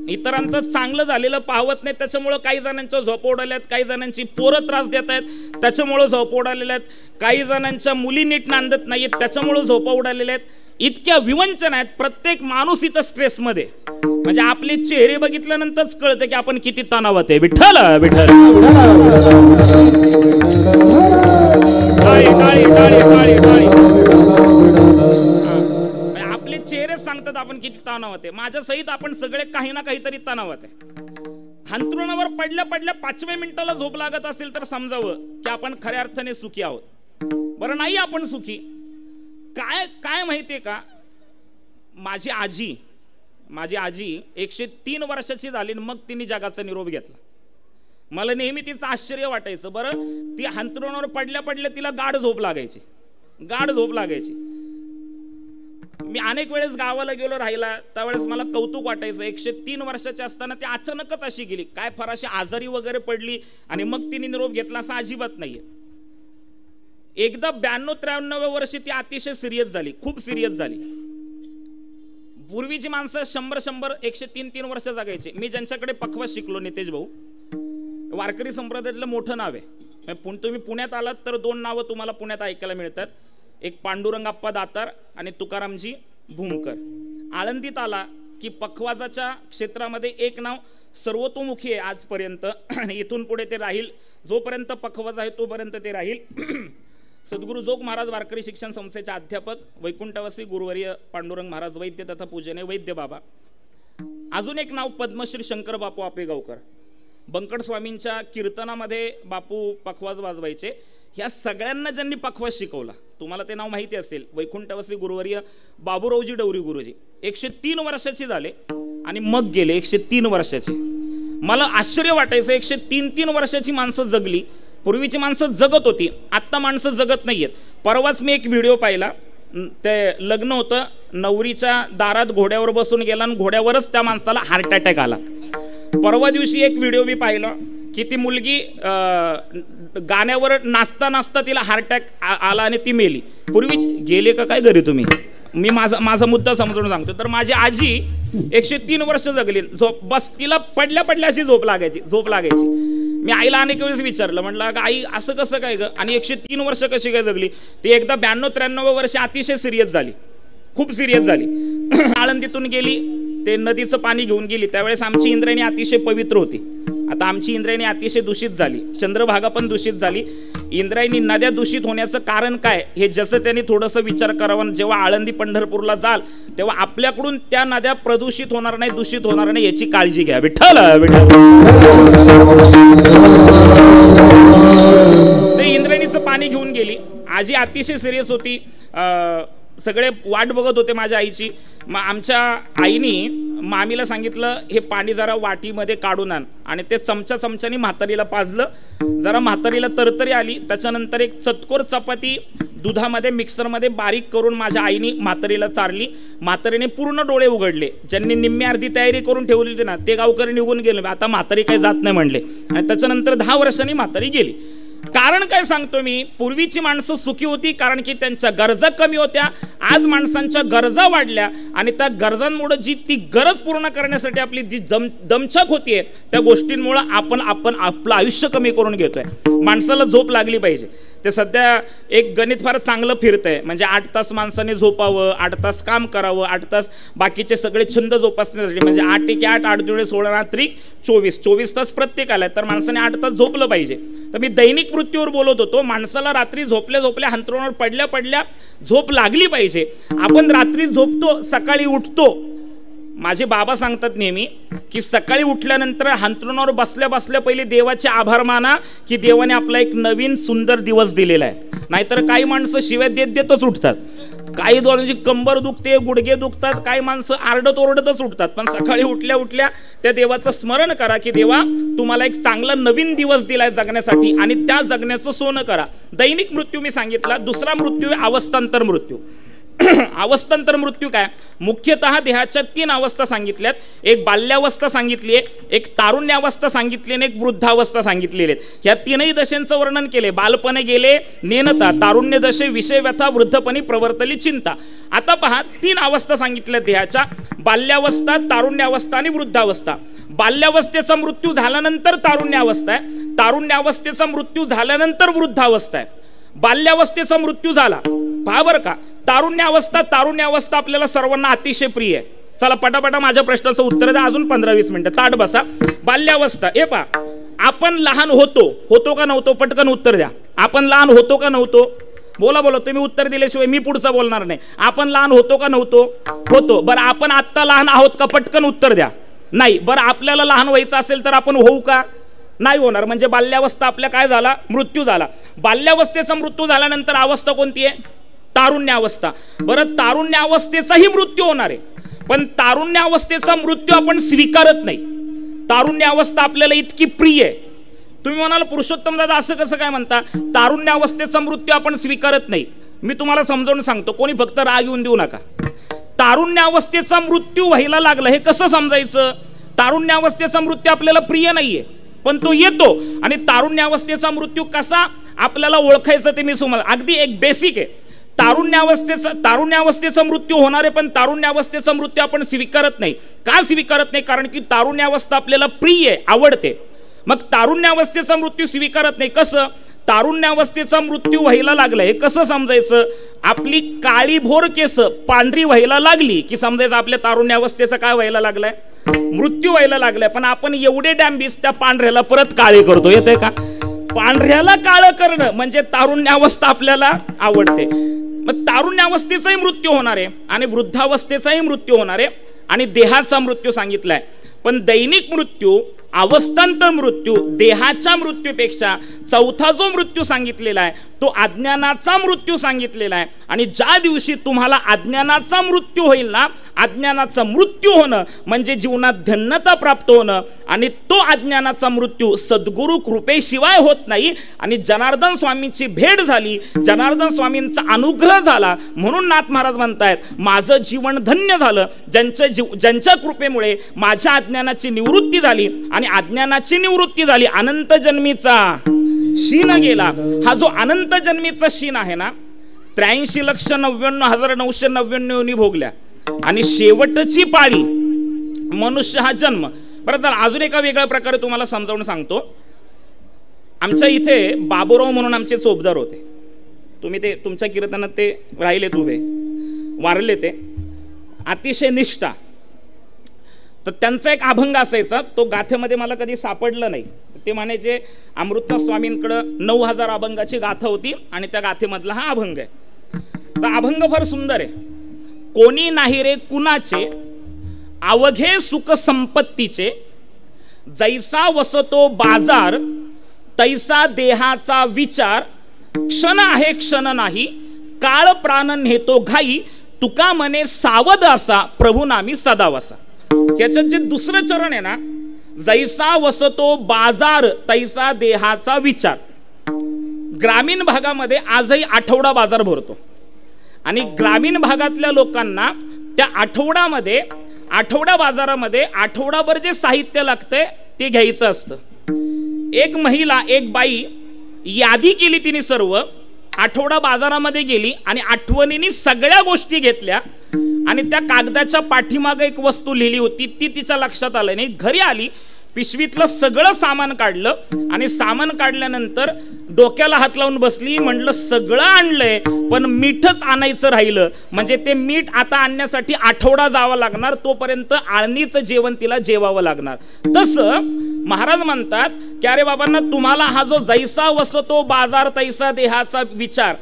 इतरांचं चांगलं झालेलं पाहवत नाही, त्याच्यामुळं काही जणांच्या झोपा उडाल्यात, काही जणांची पोरं त्रास देत आहेत त्याच्यामुळं झोपा उडालेल्या आहेत, काही जणांच्या मुली नीट नांदत नाहीत त्याच्यामुळं झोपा उडालेल्या आहेत. इतक्या विवंचन आहेत. प्रत्येक माणूस इथं स्ट्रेसमध्ये. म्हणजे आपले चेहरे बघितल्यानंतरच कळतं की आपण किती तणावात आहे. विठ्ठल विठ्ठल. आपले चेहरे सांगतात आपण किती तणावात आहे. माझ्या सहित आपण सगळे काही ना काहीतरी तणावात आहे. अंथरुणावर पडल्या पडल्या 5व्या मिनिटाला झोप लागत असेल तर समजावं की आपण खऱ्या अर्थाने सुखी आहोत. बरं, नाही आपण सुखी. काय काय माहितीये का, माझी आजी 103 वर्षाची झाली मग तिने जगाचा निरोप घेतला. मला नेहमी तिचं आश्चर्य वाटायचं. बरं, ती अंथरुणावर पडल्या पडल्या तिला गाढ झोप लागायची. मी अनेक वेळेस गावाला गेलो राहिला, त्यावेळेस मला कौतुक वाटायचं. 103 वर्षाची असताना ती अचानकच अशी गेली. काय फारशी आजारी वगैरे पडली आणि मग तिने निरोप घेतला असं अजिबात नाहीये. एकदा 92-93 वर्षी ती अतिशय सिरियस झाली, खूप सिरियस झाली. पूर्वीची माणसं 100-100 103 वर्ष जगायचे. मी ज्यांच्याकडे पखवाज शिकलो, नितेश भाऊ, वारकरी संप्रदायातलं मोठं नाव आहे. तुम्ही पुण्यात आलात तर 2 नावं तुम्हाला पुण्यात ऐकायला मिळतात. एक पांडुरंगाप्पा दातार आणि तुकारामजी भूमकर. आळंदीत आला की पखवाजाच्या क्षेत्रामध्ये एक नाव सर्वतोमुखी आहे आजपर्यंत, आणि इथून पुढे ते राहील. जोपर्यंत पखवाज आहे तोपर्यंत ते राहील. सद्गुरू जोग महाराज वारकरी शिक्षण संस्थेचे अध्यापक, वैकुंठवासी गुरुवर्य पांडुरंग महाराज वैद्य तथा पूजनीय वैद्य बाबा. अजून एक नाव पद्मश्री शंकर बापू आपेगावकर. बंकट स्वामींच्या कीर्तनामध्ये बापू पखवाज वाजवायचे. ह्या सगळ्यांना ज्यांनी पखवाज शिकवला, तुम्हाला ते नाव माहिती असेल, वैकुंठवासी गुरुवर्य बाबूरावजी डवरी गुरुजी. 103 वर्षाचे झाले आणि मग गेले. 103 वर्षाचे. मला आश्चर्य वाटायचं, 103 वर्षाची माणसं जगली. पूर्वीची माणसं जगत होती, आत्ता माणसं जगत नाहीयेत. परवाच मी एक व्हिडिओ पाहिला. ते लग्न होतं, नवरीच्या दारात घोड्यावर बसून गेला आणि घोड्यावरच त्या माणसाला हार्ट अटॅक आला. परवा दिवशी एक व्हिडिओ मी पाहिला की ती मुलगी गाण्यावर नाचता नाचता तिला हार्ट अटॅक आला आणि ती मेली. पूर्वी गेले का काय घरी तुम्ही? मी माझा मुद्दा समजून सांगतो. तर माझी आजी 103 वर्ष जगली. बस तिला पडल्या पडल्या अशी झोप लागायची. मी आईला अनेक वेळेस विचारलं, म्हटलं का आई असं कसं काय ग? आणि 103 वर्ष कशी काय जगली? ती एकदा 92-93 वर्ष अतिशय सिरियस झाली, खूप सिरियस झाली. आळंदीतून गेली, ते नदीचं पाणी घेऊन गेली. त्यावेळेस आमची इंद्रायणी अतिशय पवित्र होती. आता आमची इंद्रायणी अतिशय दूषित झाली, चंद्रभागा पण दूषित झाली. इंद्रायणी नद्या दूषित होण्याचं कारण काय हे जसं त्यांनी थोडंसं विचार करावं. जेव्हा आळंदी पंढरपूरला जाल तेव्हा आपल्याकडून त्या नद्या प्रदूषित होणार नाही, दूषित होणार नाही याची काळजी घ्या. विठ्ठल विठ्ठल. ते इंद्रायणीचं पाणी घेऊन गेली. आजी अतिशय सिरियस होती. सगळे वाट बघत होते माझ्या आईची. मग आमच्या आईनी मामीला सांगितलं, हे पाणी जरा वाटीमध्ये काढून आण. आणि ते चमच्याने म्हातारीला पाजलं. जरा म्हातारीला तरतरी आली. त्याच्यानंतर एक चतकोर चपाती दुधामध्ये मिक्सरमध्ये बारीक करून माझ्या आईने म्हातारीला चारली. म्हातारीने पूर्ण डोळे उघडले. ज्यांनी निम्मी अर्धी तयारी करून ठेवली होती ना, ते गावकरी निघून गेले. आता म्हातारी काही जात नाही म्हणले. आणि त्याच्यानंतर 10 वर्षांनी म्हातारी गेली. कारण काय सांगतो मी, पूर्वीची माणसं सुखी होती कारण की त्यांच्या गरजा कमी होत्या. आज माणसांच्या गरजा वाढल्या आणि त्या गरजांमुळे जी ती गरज पूर्ण करण्यासाठी आपली जी दमछाक होतीये, त्या गोष्टींमुळे आपण आपलं आयुष्य कमी करून घेतोय. माणसाला झोप लागली पाहिजे. ते सध्या एक गणित फार चांगलं फिरतंय. म्हणजे 8 तास माणसाने झोपावं, 8 तास काम करावं, 8 तास बाकीचे सगळे छंद जोपासण्यासाठी. म्हणजे 8 × 8 8 × 16 24 तास प्रत्येकाला. तर माणसाने 8 तास झोपलं पाहिजे. तर मी दैनिक मृत्यूवर बोलत होतो. माणसाला रात्री झोपल्या अंथरुणावर पडल्या झोप लागली पाहिजे. आपण रात्री झोपतो, सकाळी उठतो. माझे बाबा सांगतात नेहमी की सकाळी उठल्यानंतर अंथरुणावर बसल्या पहिले देवाचे आभार माना की देवाने आपला एक नवीन सुंदर दिवस दिलेला आहे. नाहीतर काही माणसं शिव्या देतच उठतात. काही दोघांची कंबर दुखते, गुडघे दुखतात, काही माणसं आरडत ओरडतच उठतात. पण सकाळी उठल्या त्या देवाचं स्मरण करा की देवा तुम्हाला एक चांगला नवीन दिवस दिलाय जगण्यासाठी आणि त्या जगण्याचं सोनं करा. दैनिक मृत्यू मी सांगितला. दुसरा मृत्यू आहे अवस्थांतर मृत्यू. अवस्थांतर मृत्यू काय? मुख्यतः देहाच्या 3 अवस्था सांगितल्यात. एक बाल्यावस्था सांगितली आहे, एक तारुण्यावस्था सांगितली आणि एक वृद्धावस्था सांगितलेली आहेत. ह्या 3ही दशेंचं वर्णन केले. बालपणे गेले नेनता, तारुण्य दशे विषय व्यथा, वृद्धपणी प्रवर्तली चिंता. आता पहा 3 अवस्था सांगितल्या देहाच्या: बाल्यावस्था, तारुण्यावस्था आणि वृद्धावस्था. बाल्यावस्थेचा मृत्यू झाल्यानंतर तारुण्यावस्था आहे, तारुण्यावस्थेचा मृत्यू झाल्यानंतर वृद्धावस्था आहे. बाल्यावस्थेचा मृत्यू झाला, पहा बरं का, तारुण्यावस्था आपल्याला सर्वांना अतिशय प्रिय आहे. चला पटापटा माझ्या प्रश्नाचं उत्तर द्या, अजून 15-20 मिनिटं ताट बसा. बाल्यावस्था, हे पहा, आपण लहान होतो का नव्हतो? पटकन उत्तर द्या. आपण लहान होतो का नव्हतो? बोला बोला, तुम्ही उत्तर दिल्याशिवाय मी पुढचं बोलणार नाही. आपण लहान होतो का नव्हतो? होतो. बरं, आपण आत्ता लहान आहोत का? पटकन उत्तर द्या. नाही. बरं, आपल्याला लहान व्हायचं असेल तर आपण होऊ का? नाही होणार. म्हणजे बाल्यावस्था आपल्या काय झाला? मृत्यू झाला. बाल्यावस्थेचा मृत्यू झाल्यानंतर अवस्था कोणती आहे? तारुण्यावस्था. बरं, तारुण्यावस्थेचाही मृत्यू होणार आहे, पण तारुण्यावस्थेचा मृत्यू आपण स्वीकारत नाही. तारुण्यावस्था आपल्याला इतकी प्रिय आहे. तुम्ही म्हणाल पुरुषोत्तम दादा असं कसं काय म्हणता? तारुण्यावस्थेचा मृत्यू आपण स्वीकारत नाही. मी तुम्हाला समजावून सांगतो, कोणी फक्त राग येऊन देऊ नका. तारुण्यावस्थेचा मृत्यू व्हायला लागला हे कसं समजायचं? तारुण्यावस्थेचा मृत्यू आपल्याला प्रिय नाहीये, पण तो येतो. आणि तारुण्यावस्थेचा मृत्यू कसा आपल्याला ओळखायचं ते मी तुम्हाला अगदी एक बेसिक आहे. तारुण्यावस्थेचा मृत्यू होणार आहे, पण तारुण्यावस्थेचा मृत्यू आपण स्वीकारत नाही. का स्वीकारत नाही? कारण की तारुण्यावस्था आपल्याला प्रिय आहे, आवडते. मग तारुण्यावस्थेचा मृत्यू स्वीकारत नाही. कसं? तारुण्यावस्थेचा मृत्यू व्हायला लागला हे कसं समजायचं? आपली काळी भोर केस पांढरी व्हायला लागली की समजायचं आपल्या तारुण्यावस्थेचा काय व्हायला लागलाय? मृत्यू व्हायला लागलाय. पण आपण एवढे डॅम्बिस त्या पांढऱ्याला परत काळे करतो. येतंय का? पांढऱ्याला काळं करणं म्हणजे तारुण्यावस्था आपल्याला आवडते. मग तारुण्यावस्थेचाही मृत्यू होणार आहे आणि वृद्धावस्थेचाही मृत्यू होणार आहे आणि देहाचा मृत्यू सांगितलाय. पण दैनिक मृत्यू, अवस्थांतर मृत्यू, देहाच्या मृत्यूपेक्षा चौथा जो मृत्यू सांगितलेला आहे तो अज्ञानाचा मृत्यू सांगितलेला आहे. आणि ज्या दिवशी तुम्हाला अज्ञानाचा मृत्यू होईल ना, अज्ञानाचा मृत्यू होणं म्हणजे जीवनात धन्यता प्राप्त होणं. आणि तो अज्ञानाचा मृत्यू सद्गुरु कृपेशिवाय होत नाही. आणि जनार्दन स्वामींची भेट झाली, जनार्दन स्वामींचा अनुग्रह झाला, म्हणून नाथ महाराज म्हणतायत माझं जीवन धन्य झालं, ज्यांच्या कृपेमुळे माझ्या अज्ञानाची निवृत्ती झाली. आणि अज्ञानाची निवृत्ती झाली, अनंत जन्मीचा शीन गेला. हा जो अनंत जन्मीचा शीन आहे ना, 83,99,999 योनी भोगल्या आणि शेवटची पाळी मनुष्य हा जन्म. बरं, तर अजून एका वेगळ्या प्रकारे तुम्हाला समजावून सांगतो. आमच्या इथे बाबूराव म्हणून आमचे चोपदार होते. तुम्ही ते तुमच्या कीर्तनात ते राहिलेत उभे, वारले ते, अतिशय निष्ठा. तर त्यांचा एक अभंग असायचा, तो गाथेमध्ये मला कधी सापडला नाही. ते म्हणायचे अमृतनाथ स्वामींकडं 9,000 अभंगाची गाथा होती आणि त्या गाथेमधला हा अभंग आहे. तर अभंग फार सुंदर आहे. कोणी नाही रे कुणाचे अवघे सुख संपत्तीचे, जैसा वसतो बाजार तैसा देहाचा विचार, क्षण आहे क्षण नाही काळ प्राण नेतो घाई, तुका मने सावध असा प्रभू नामी सदा वसा. याच्यात जे दुसरं चरण आहे ना, जैसा वसतो बाजार तैसा देहाचा विचार. ग्रामीण भागामध्ये आजही आठवडा बाजार भरतो आणि ग्रामीण भागातल्या लोकांना त्या आठवडा बाजारामध्ये आठवडाभर जे साहित्य लागतंय ते घ्यायचं असतं. एक महिला, एक बाई यादी केली तिने सर्व, आठवडा बाजारामध्ये गेली आणि आठवणीने सगळ्या गोष्टी घेतल्या आणि त्या कागदाच्या पाठीमागे एक वस्तू लिहिली होती, ती तिच्या लक्षात आलं नाही. घरी आली, पिशवीतलं सगळं सामान काढलं आणि सामान काढल्यानंतर डोक्याला हात लावून बसली. म्हटलं सगळं आणलंय पण मीठच आणायचं राहिलं, म्हणजे ते मीठ आता आणण्यासाठी आठवडा जावा लागणार, तोपर्यंत आळणीचं जेवण तिला जेवावं लागणार. तसं महाराज म्हणतात की अरे बाबांना, तुम्हाला हा जो जैसा वसतो बाजार तैसा देहाचा विचार,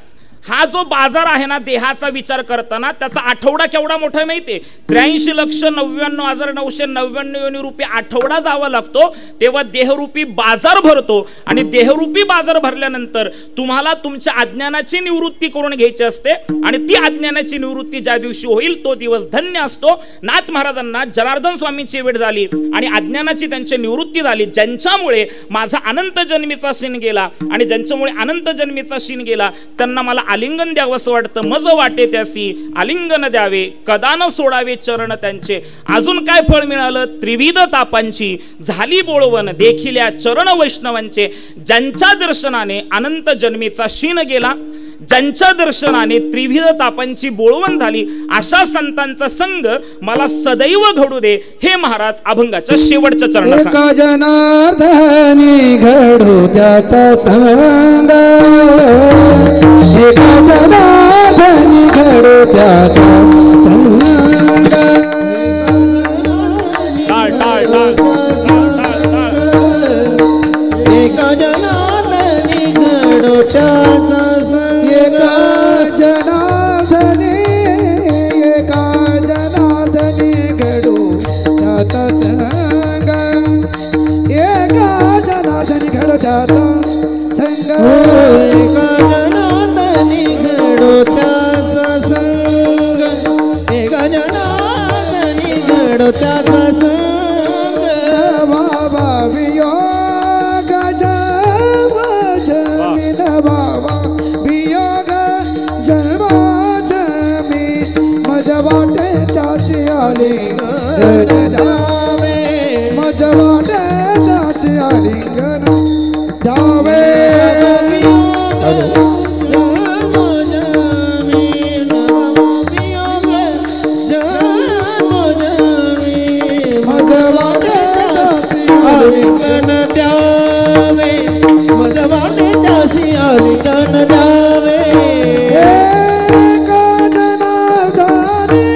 हा जो बाजार आहे ना देहाचा विचार करताना, त्याचा आठवडा केवढा मोठा आहे माहितीये? 83,99,999 योनी रुपये आठवडा जावा लागतो, तेव्हा देहरूपी बाजार भरतो. आणि देहरूपी बाजार भरल्यानंतर तुम्हाला तुमच्या अज्ञानाची निवृत्ती करून घ्यायची असते आणि ती अज्ञानाची निवृत्ती ज्या दिवशी होईल तो दिवस धन्य असतो. नाथ महाराजांना जनार्दन स्वामींची भेट झाली आणि अज्ञानाची त्यांची निवृत्ती झाली, ज्यांच्यामुळे माझा अनंत जन्मीचा शीन गेला. आणि ज्यांच्यामुळे अनंत जन्मीचा शीन गेला त्यांना मला आलिंगन द्यावंसं वाटतं, मज वाटे त्यासी आलिंगन द्यावे, कदा न सोडावे चरण त्यांचे. अजून काय फळ मिळालं? त्रिविध तापांची झाली बोळवण, देखिल्या चरण वैष्णवांचे. ज्यांच्या दर्शनाने अनंत जन्मीचा शीन गेला, ज्यांच्या दर्शनाने त्रिविध तापांची बोळवण झाली, अशा संतांचा संग मला सदैव घडू दे हे महाराज अभंगाच्या शेवटच्या चरणात. एका जनार्दनी घडू त्याचा संग, एका जनार्दनी घडू त्याचा संग. टाळ टाळ टाळ टाळ टाळ. एका जनार्दनी घडू त्याचा संग, एका जनार्दनी, एका जनार्दनी घडू त्याचा संग, एका जनार्दनी घडू त्याचा संग. एका जनार्दनी घडू त्याचा संग, एका जनार्दनी घडू त्याचा संग. बाबा वियोग जन्म जन्मीन, बाबा वियोग जन्म जन्मी, मज वाटे त्याची आलिंगन द्यावे, मज वाटे त्याची आलिंगन द्यावे. मज वाटे त्याची आलिंगन द्यावे, मज वाटे त्याची आलिंगन द्यावे. एका जनार्दनी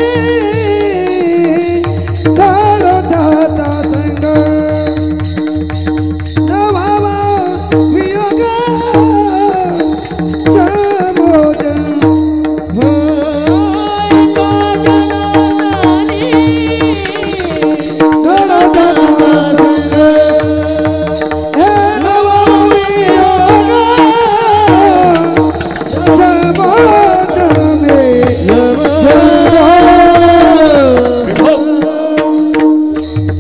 घडू त्याचा संग, नवावा वियोग जन्मोजन्म. घडू त्याचा संग, हे नवावा वियोग जन्मोजन्मी,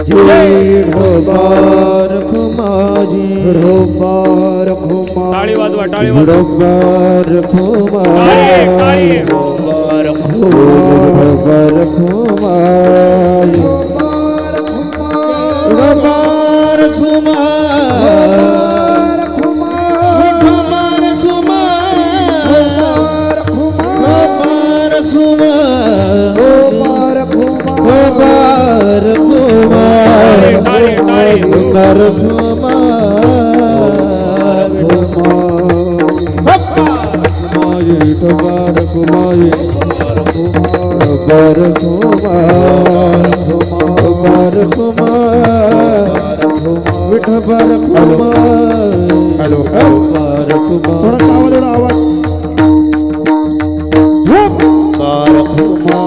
जय ढोबार खुमाजी, ढोबार खुमा, टाळी वाजवा, टाळी वाजवा. ढोबार टाळी, टाळी. ढोबार ढोबार खुमाजी, ढोबार खुमा, ढोबार खुमा, ढोबार खुमा, ढोबार खुमा, ढोबार खुमा, ढोबार खुमा, ढोबार खुमा, ढोबार खुमा, टाळी, टाळी. ढोबार खुमा, खुमाजी, ढोबार खुमाजी, ढोबार खुमा, ढोबार खुमा, विठोबार खुमा, ढोबार खुमा, थोडा आवाज, ढोबार खुमा,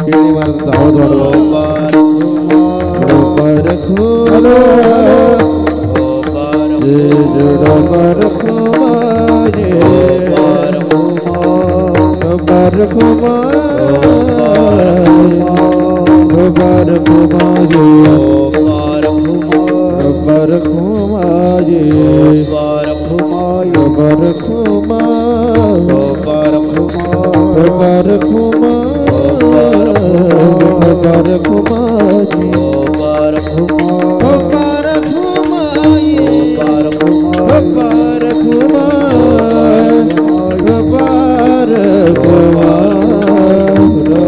केळी मारत आवाज वाढवा. ढोबार खुमा, ढोबार खुमा, ढोबार खुमा, ढोबार खुमा, ढोबार खुमा, ढोबार खुमा, ढोबार खुमा, ढोबार खुमा, ढोबार खुमा, ढोबार खुमा, ढोबार खुमा, ढोबार खुमा,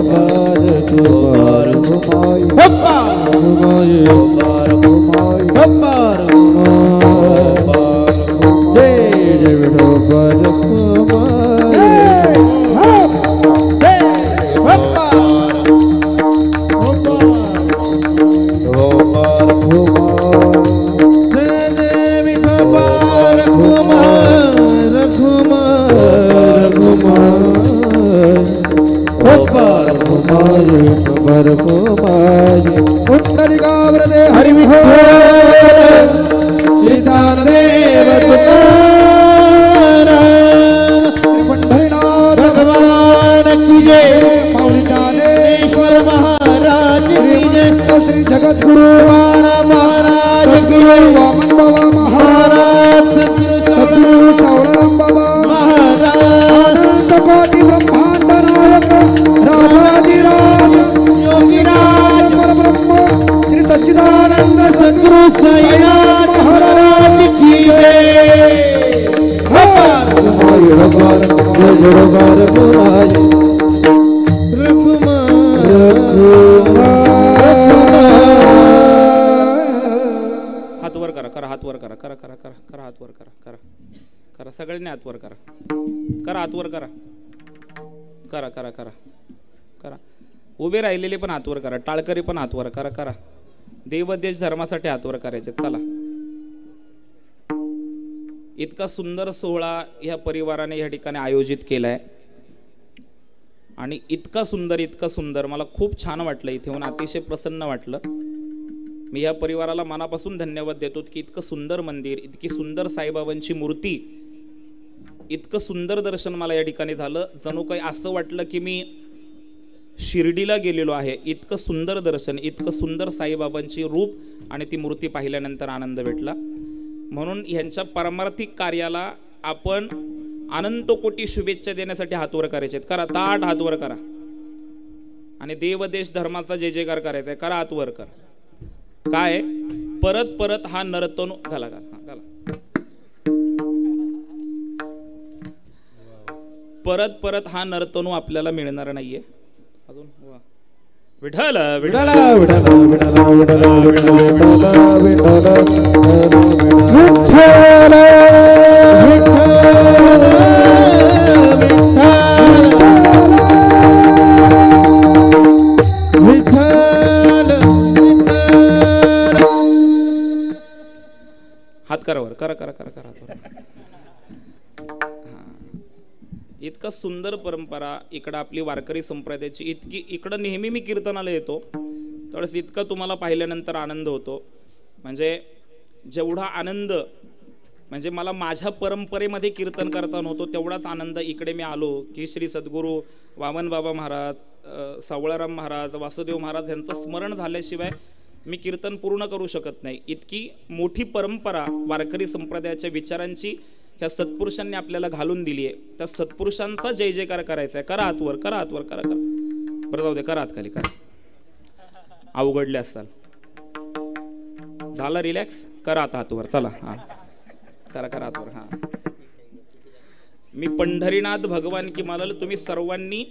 ढोबार खुमा, हप्पा खुमाई, ढोबार खुमाई, ढोबार खुमा, जय जय ढोबार खुमा, जय हप्पा, ढोबार खुमा, जय जय ढोबार खुमा, खुमा, खुमा, ढोबार खुमाई, ढोबार खुमाई. पुंडलिकावरदे हरिविठो, श्रीदानदेव तुकाराम, श्री पंढरीनाथ भगवान की जय, माऊली ज्ञानेश्वर महाराज की जय, श्री जगद्गुरु महाराज की जय, वामन बाबा महाराज, महाराज सद्गुरु सावळाराम बाबा महाराज सद्गुरु साईनाथ महाराज की जय। हात वर करा, करा हात वर करा, करा करा करा करा हात वर करा, करा करा सगळ्यांनी हात वर करा, करा हात वर करा, करा करा करा करा उभे राहिलेले पण हात वर करा, टाळकरी पण हात वर करा, करा देव देश धर्मासाठी हात वर करायचे। चला इतका सुंदर सोहळा या परिवाराने या ठिकाणी आयोजित केलाय आणि इतका सुंदर मला खूप छान वाटलं, इथे येऊन अतिशय प्रसन्न वाटलं। मी या परिवाराला मनापासून धन्यवाद देतो की इतकं सुंदर मंदिर, इतकी सुंदर साईबाबांची मूर्ती, इतकं सुंदर दर्शन मला या ठिकाणी झालं, जणू काही असं वाटलं की मी शिर्डीला गेलेलो आहे। इतकं सुंदर दर्शन, इतकं सुंदर साईबाबांची रूप आणि ती मूर्ती पाहिल्यानंतर आनंद भेटला। म्हणून यांच्या पारमार्थिक कार्याला आपण अनंत कोटी शुभेच्छा देण्यासाठी हात वर करायचे। करा ताट हात वर करा आणि देव देश धर्माचा जय जयकार करायचा आहे। करा हात वर कर। काय परत परत हा नर्तन घाला घाला घाला परत परत हा नर्तनू आपल्याला मिळणार नाहीये अजून। विठ्ठल विठ्ठल हात करावर, करा करा करा करा हात वर। इतका सुंदर परंपरा इकडं आपली वारकरी संप्रदायाची, इतकी इकडं नेहमी मी कीर्तनाला येतो त्यावेळेस इतका तुम्हाला पाहिल्यानंतर आनंद होतो, म्हणजे जेवढा आनंद म्हणजे मला माझ्या परंपरेमध्ये कीर्तन करताना होतो तेवढाच आनंद इकडे मी आलो की श्री सद्गुरू वामन बाबा महाराज, सावळाराम महाराज, वासुदेव महाराज यांचं स्मरण झाल्याशिवाय मी कीर्तन पूर्ण करू शकत नाही। इतकी मोठी परंपरा वारकरी संप्रदायाच्या विचारांची ह्या सत्पुरुषांनी आपल्याला घालून दिली आहे, त्या सत्पुरुषांचा जय जयकार करायचा आहे। करा हात वर, करा हात वर, करा करा बरं जाऊ दे, करा हात खाली, करा अवघडले असाल, झालं रिलॅक्स, करा आता हात वर, चला हा करा करा हात वर। हा मी पंढरीनाथ भगवान की मालाला तुम्ही सर्वांनी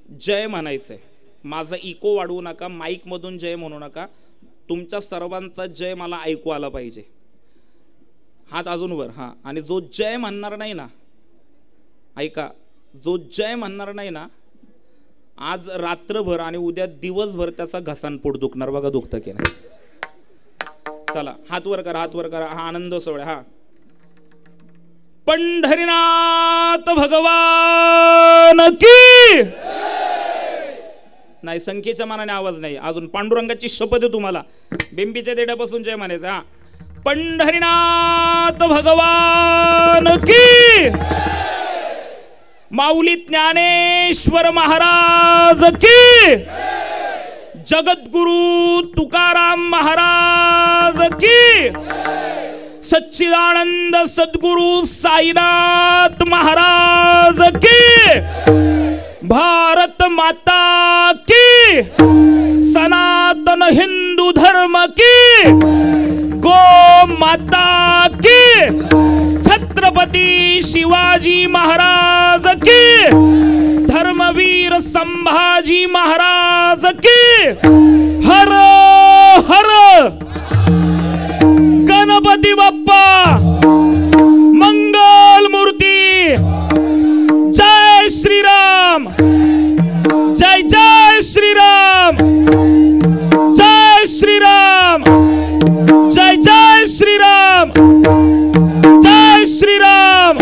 जय म्हणायचंय, माझा इको वाढवू नका, माईक मधून जय म्हणू नका, तुमच्या सर्वांचा जय मला ऐकू आला पाहिजे। हात अजून वर। हा आणि जो जय म्हणणार नाही ना, ऐका, जो जय म्हणणार नाही ना, आज रात्रभर आणि उद्या दिवसभर त्याचा घसानपोट दुखणार, बघा दुखतं की नाही। चला हात वर करा, हात वर करा, हा आनंद सोहळा। हा पंढरीनाथ भगवान की नाही, संख्येच्या मानाने आवाज नाही अजून, पांडुरंगाची शपथ आहे तुम्हाला, बिंबीच्या देड्यापासून जय म्हणायचं। हा पंढरीनाथ भगवान की, माऊली ज्ञानेश्वर महाराज की, जगद्गुरु तुकाराम महाराज की, सच्चिदानंद सद्गुरु साईनाथ महाराज की, भारत माता की, सनातन हिंदू धर्म की, गो माता की, छत्रपती शिवाजी महाराज की, धर्मवीर संभाजी महाराज की, हर हर गणपती बाप्पा मंगल मूर्ती, जय श्रीराम, जय जय श्रीराम, जय श्रीराम, जय जय श्रीराम, जय श्रीराम,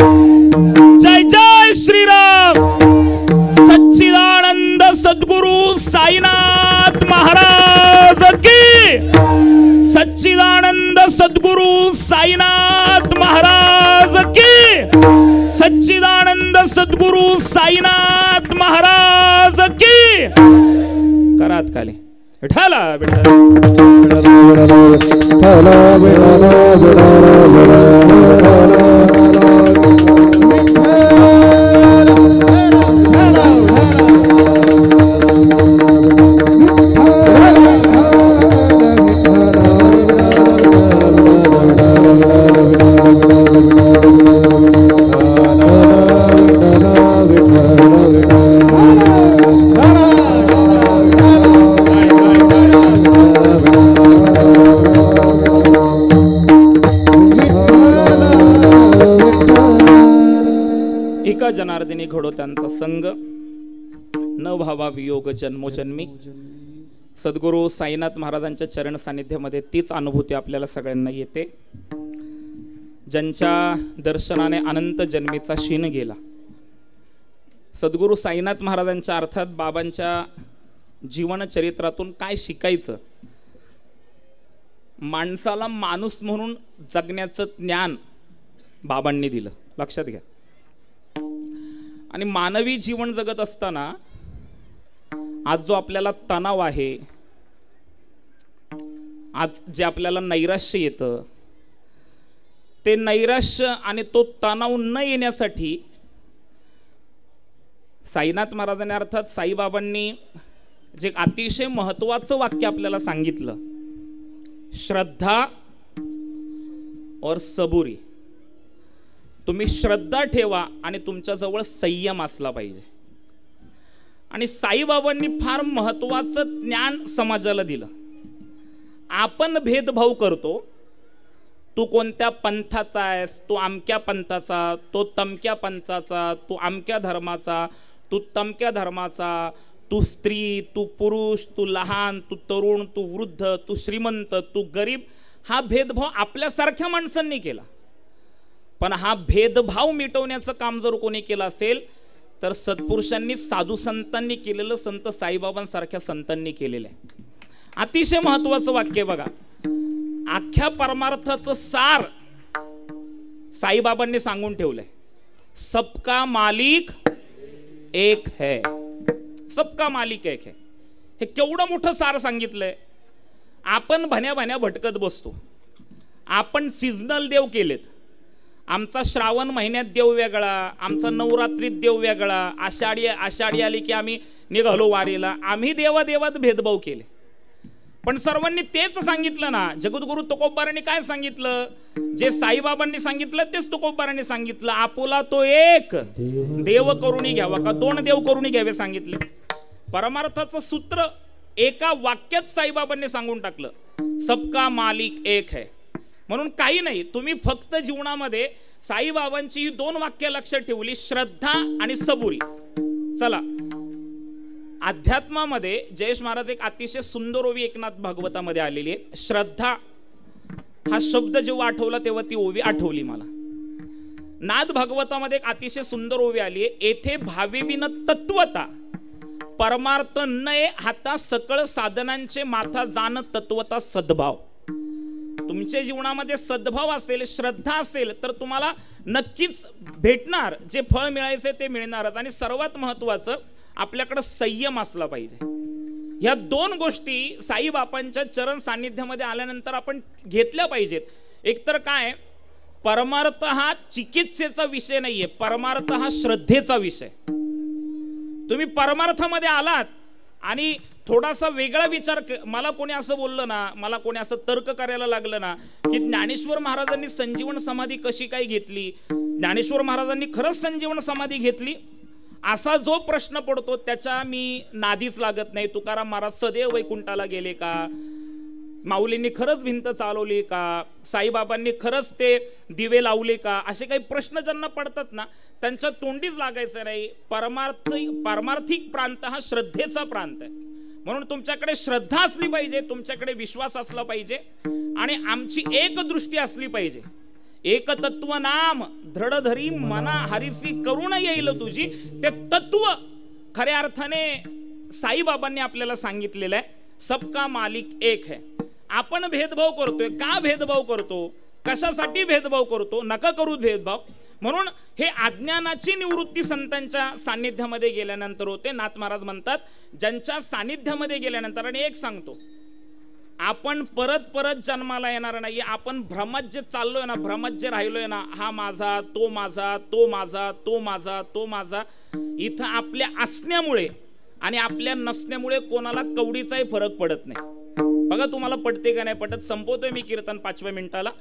जय जय श्रीराम। सच्चिदानंद सद्गुरु साईनाथ महाराज की, सच्चिदानंद सद्गुरु साईनाथ महाराज की, सच्चिदानंद सद्गुरु साईनाथ महाराज की। करात खाली विठ्ठला घडो त्यांचा संग, न व्हावा वियोग जन्मोजन्मी. सद्गुरू साईनाथ महाराजांच्या चरण सानिध्यामध्ये तीच अनुभूती आपल्याला सगळ्यांना येते. ज्यांच्या दर्शनाने अनंत जन्मीचा शीन गेला. सद्गुरू साईनाथ महाराजांच्या अर्थात बाबांच्या जीवनचरित्रातून काय शिकायचं, माणसाला माणूस म्हणून जगण्याचं ज्ञान बाबांनी दिलं, लक्षात घ्या. आणि मानवी जीवन जगत असताना आज जो आपल्याला तणाव आहे, आज जे आपल्याला नैराश्य येतं, ते नैराश्य आणि तो तणाव न येण्यासाठी साईनाथ महाराजांनी अर्थात साईबाबांनी जे अतिशय महत्त्वाचं वाक्य आपल्याला सांगितलं, श्रद्धा और सबुरी. तुम्ही श्रद्धा ठेवा आणि तुमच्याजवळ संयम असला पाहिजे. आणि साईबाबांनी फार महत्त्वाचं ज्ञान समाजाला दिलं. आपण भेदभाव करतो, तू कोणत्या पंथाचा आहेस, तू अमक्या पंथाचा, तो तमक्या पंथाचा, तू अमक्या धर्माचा, तू तमक्या धर्माचा, तू स्त्री, तू पुरुष, तू लहान, तू तरुण, तू वृद्ध, तू श्रीमंत, तू गरीब. हा भेदभाव आपल्यासारख्या माणसांनी केला. पण हा भेदभाव मिटवण्याचं काम जर कोणी केलं असेल तर सत्पुरुषांनी, साधू संतांनी केलेलं, संत साईबाबांसारख्या संतांनी केलेलं आहे. अतिशय महत्त्वाचं वाक्य बघा. अख्ख्या परमार्थाचं सार साईबाबांनी सांगून ठेवलंय, सबका मालिक एक है. सबका मालिक एक है. हे केवढं मोठं सार सांगितलंय. आपण भण्या भण्या भटकत बसतो. आपण सीझनल देव केलेत. आमचा श्रावण महिन्यात देव वेगळा, आमचा नवरात्रीत देव वेगळा, आषाढी आली की आम्ही निघालो वारीला. आम्ही देवादेवात भेदभाव केले. पण सर्वांनी तेच सांगितलं ना. जगद्गुरु तुकोबारांनी काय सांगितलं? जे साईबाबांनी सांगितलं तेच तुकोबारांनी सांगितलं. आपुला तो एक देव करुणी घ्यावा. का दोन देव करुणी घ्यावे सांगितले? परमार्थाचं सूत्र एका वाक्यात साईबाबांनी सांगून टाकलं, सबका मालिक एक है. म्हणून काही नाही, तुम्ही फक्त जीवनामध्ये साईबाबांची ही दोन वाक्य लक्षात ठेवली, श्रद्धा आणि सबुरी. चला, अध्यात्मामध्ये जयेश महाराज एक अतिशय सुंदर ओवी एकनाथ भागवतामध्ये आलेली आहे. श्रद्धा हा शब्द जेव्हा आठवला तेव्हा ती ओवी आठवली मला. नाथ भागवतामध्ये एक अतिशय सुंदर ओवी आली आहे. येथे भावेविन तत्वता परमार्थ नये हाता सकळ साधनांचे माथा जाण तत्वता सद्भाव. तुमच्या जीवनामध्ये सद्भाव असेल, श्रद्धा असेल तर तुम्हाला नक्कीच भेटणार. जे फळ मिळायचे ते मिळणारच. आणि सर्वात महत्त्वाचं, आपल्याकडे संयम असला पाहिजे. ह्या दोन गोष्टी साईबाबांच्या चरण सानिध्यामध्ये आल्यानंतर आपण घेतल्या पाहिजेत. एकतर काय, परमार्थ हा चिकित्सेचा विषय नाहीये, परमार्थ हा श्रद्धेचा विषय. तुम्ही परमार्थामध्ये आलात आणि थोडासा वेगळा विचार, मला कोणी असं बोललं ना, मला कोणी असं तर्क करायला लागलं ना की ज्ञानेश्वर महाराजांनी संजीवन समाधी कशी काय घेतली, ज्ञानेश्वर महाराजांनी खरंच संजीवन समाधी घेतली, असा जो प्रश्न पडतो त्याच्या मी नादीच लागत नाही. तुकाराम महाराज सदैव वैकुंठाला गेले का? माऊलींनी खरंच भिंत चालवली का? साईबाबांनी खरंच ते दिवे लावले का? असे काही प्रश्न ज्यांना पडतात ना, त्यांच्या तोंडीच लागायचं नाही. पारमार्थिक प्रांत हा श्रद्धेचा प्रांत आहे. म्हणून तुमच्याकडे श्रद्धा असली पाहिजे, तुमच्याकडे विश्वास असला पाहिजे आणि आमची एक दृष्टी असली पाहिजे. एक तत्व नाम दृढ धरी मना हरिसी करुण येईल तुझी. ते तत्व खऱ्या अर्थाने साईबाबांनी आपल्याला सांगितलेलं आहे, सबका मालिक एक है. आपण भेदभाव करतोय. का भेदभाव करतो? कशासाठी भेदभाव करतो? नका करू भेदभाव. म्हणून हे अज्ञानाची निवृत्ती संतांच्या सानिध्यामध्ये गेल्यानंतर होते. नाथ महाराज म्हणतात, ज्यांच्या सानिध्यामध्ये गेल्यानंतर, आणि एक सांगतो, आपण परत परत जन्माला येणार नाही. आपण भ्रमात जे चाललोय ना, भ्रमात जे राहिलोय ना, हा माझा, तो माझा, तो माझा, तो माझा, तो माझा, इथं आपल्या असण्यामुळे आणि आपल्या नसण्यामुळे कोणाला कवडीचाही फरक पडत नाही. बघा तुम्हाला पटते का नाही पटत. संपवतोय मी कीर्तन 5व्या मिनिटाला.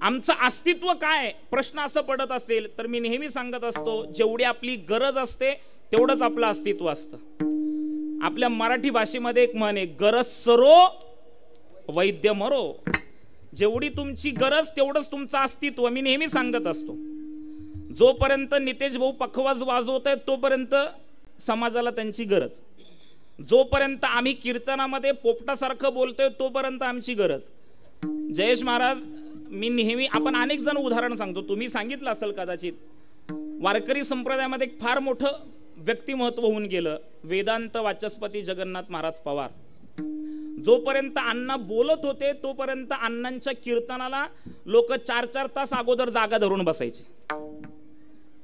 आमचं अस्तित्व काय प्रश्न असं पडत असेल तर मी नेहमी सांगत असतो, जेवढी आपली गरज असते तेवढंच आपलं अस्तित्व असतं. आपल्या मराठी भाषेमध्ये एक म्हण आहे, गरज सरो वैद्य मरो. जेवढी तुमची गरज तेवढंच तुमचं अस्तित्व. मी नेहमी सांगत असतो. जोपर्यंत नितेश भाऊ पखवाज वाजवत आहेत तोपर्यंत समाजाला त्यांची गरज, जोपर्यंत आम्ही कीर्तनामध्ये पोपटासारखं बोलतोय तोपर्यंत आमची गरज. जयेश महाराज, मी नेहमी, आपण अनेक जण उदाहरण सांगतो, तुम्ही सांगितलं असेल कदाचित, वारकरी संप्रदायामध्ये एक फार मोठं व्यक्तिमत्व होऊन गेलं, वेदांत वाचस्पती जगन्नाथ महाराज पवार. जोपर्यंत अण्णा बोलत होते तोपर्यंत अण्णांच्या कीर्तनाला लोक 4-4 तास अगोदर जागा धरून बसायचे.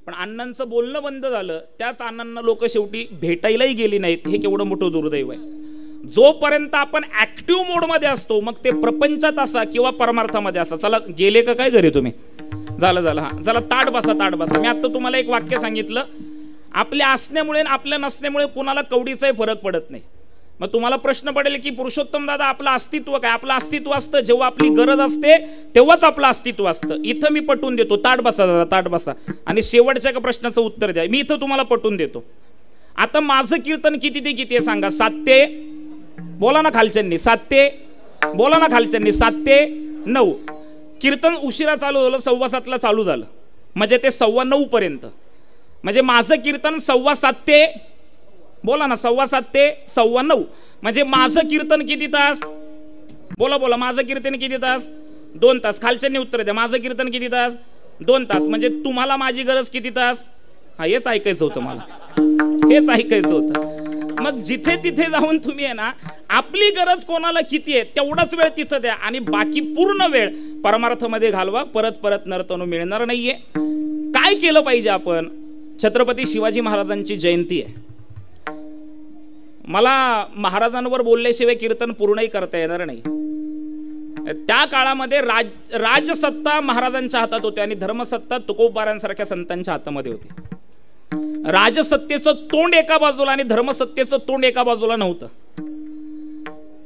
पण अण्णांचं बोलणं बंद झालं, त्याच अण्णांना लोक शेवटी भेटायलाही गेली नाहीत. हे केवढं मोठं दुर्दैव आहे. जोपर्यंत आपण ऍक्टिव्ह मोडमध्ये असतो, मग ते प्रपंचात असा किंवा परमार्थामध्ये असा. चला, गेले का काय घरी तुम्ही? झालं हा, चला ताट बसा. मी आता तुम्हाला एक वाक्य सांगितलं, आपल्या असण्यामुळे आपल्या नसण्यामुळे कुणाला कवडीचाही फरक पडत नाही. मग तुम्हाला प्रश्न पडेल की पुरुषोत्तम दादा, आपलं अस्तित्व काय? आपलं अस्तित्व असतं जेव्हा आपली गरज असते तेव्हाच आपलं अस्तित्व असतं. इथं मी पटवून देतो, ताट बसा दादा, ताट बसा, आणि शेवटच्या एका प्रश्नाचं उत्तर द्या. मी इथं तुम्हाला पटवून देतो. आता माझं कीर्तन किती ते किती आहे सांगा? 7 ते, बोला ना खालच्यांनी, 7 ते, बोला ना खालच्यांनी, 7 ते 9. कीर्तन उशिरा चालू झालं, 7:15ला चालू झालं, म्हणजे ते 9:15 पर्यंत. म्हणजे माझं कीर्तन 7:15 ते, बोला ना, 7:15 ते 9:15, म्हणजे माझं कीर्तन किती तास? बोला, माझं कीर्तन किती तास? 2 तास. खालच्यांनी उत्तर द्या, माझं कीर्तन किती तास? 2 तास. म्हणजे तुम्हाला माझी गरज किती तास? हा, हेच ऐकायचं होतं मला, हेच ऐकायचं होतं. मग जिथे तिथे जाऊन तुम्ही आहे ना, आपली गरज कोणाला किती आहे तेवढाच वेळ तिथं द्या, आणि बाकी पूर्ण वेळ परमार्थामध्ये घालवा. परत नर्तन मिळणार नाहीये. काय केलं पाहिजे आपण? छत्रपती शिवाजी महाराजांची जयंती आहे. मला महाराजांवर बोलल्याशिवाय कीर्तन पूर्णही करता येणार नाही. त्या काळामध्ये राजसत्ता महाराजांच्या हातात होती आणि धर्मसत्ता तुकोबारांसारख्या संतांच्या हातामध्ये होती. राजसत्तेचं तोंड एका बाजूला आणि धर्मसत्तेचं तोंड एका बाजूला नव्हतं.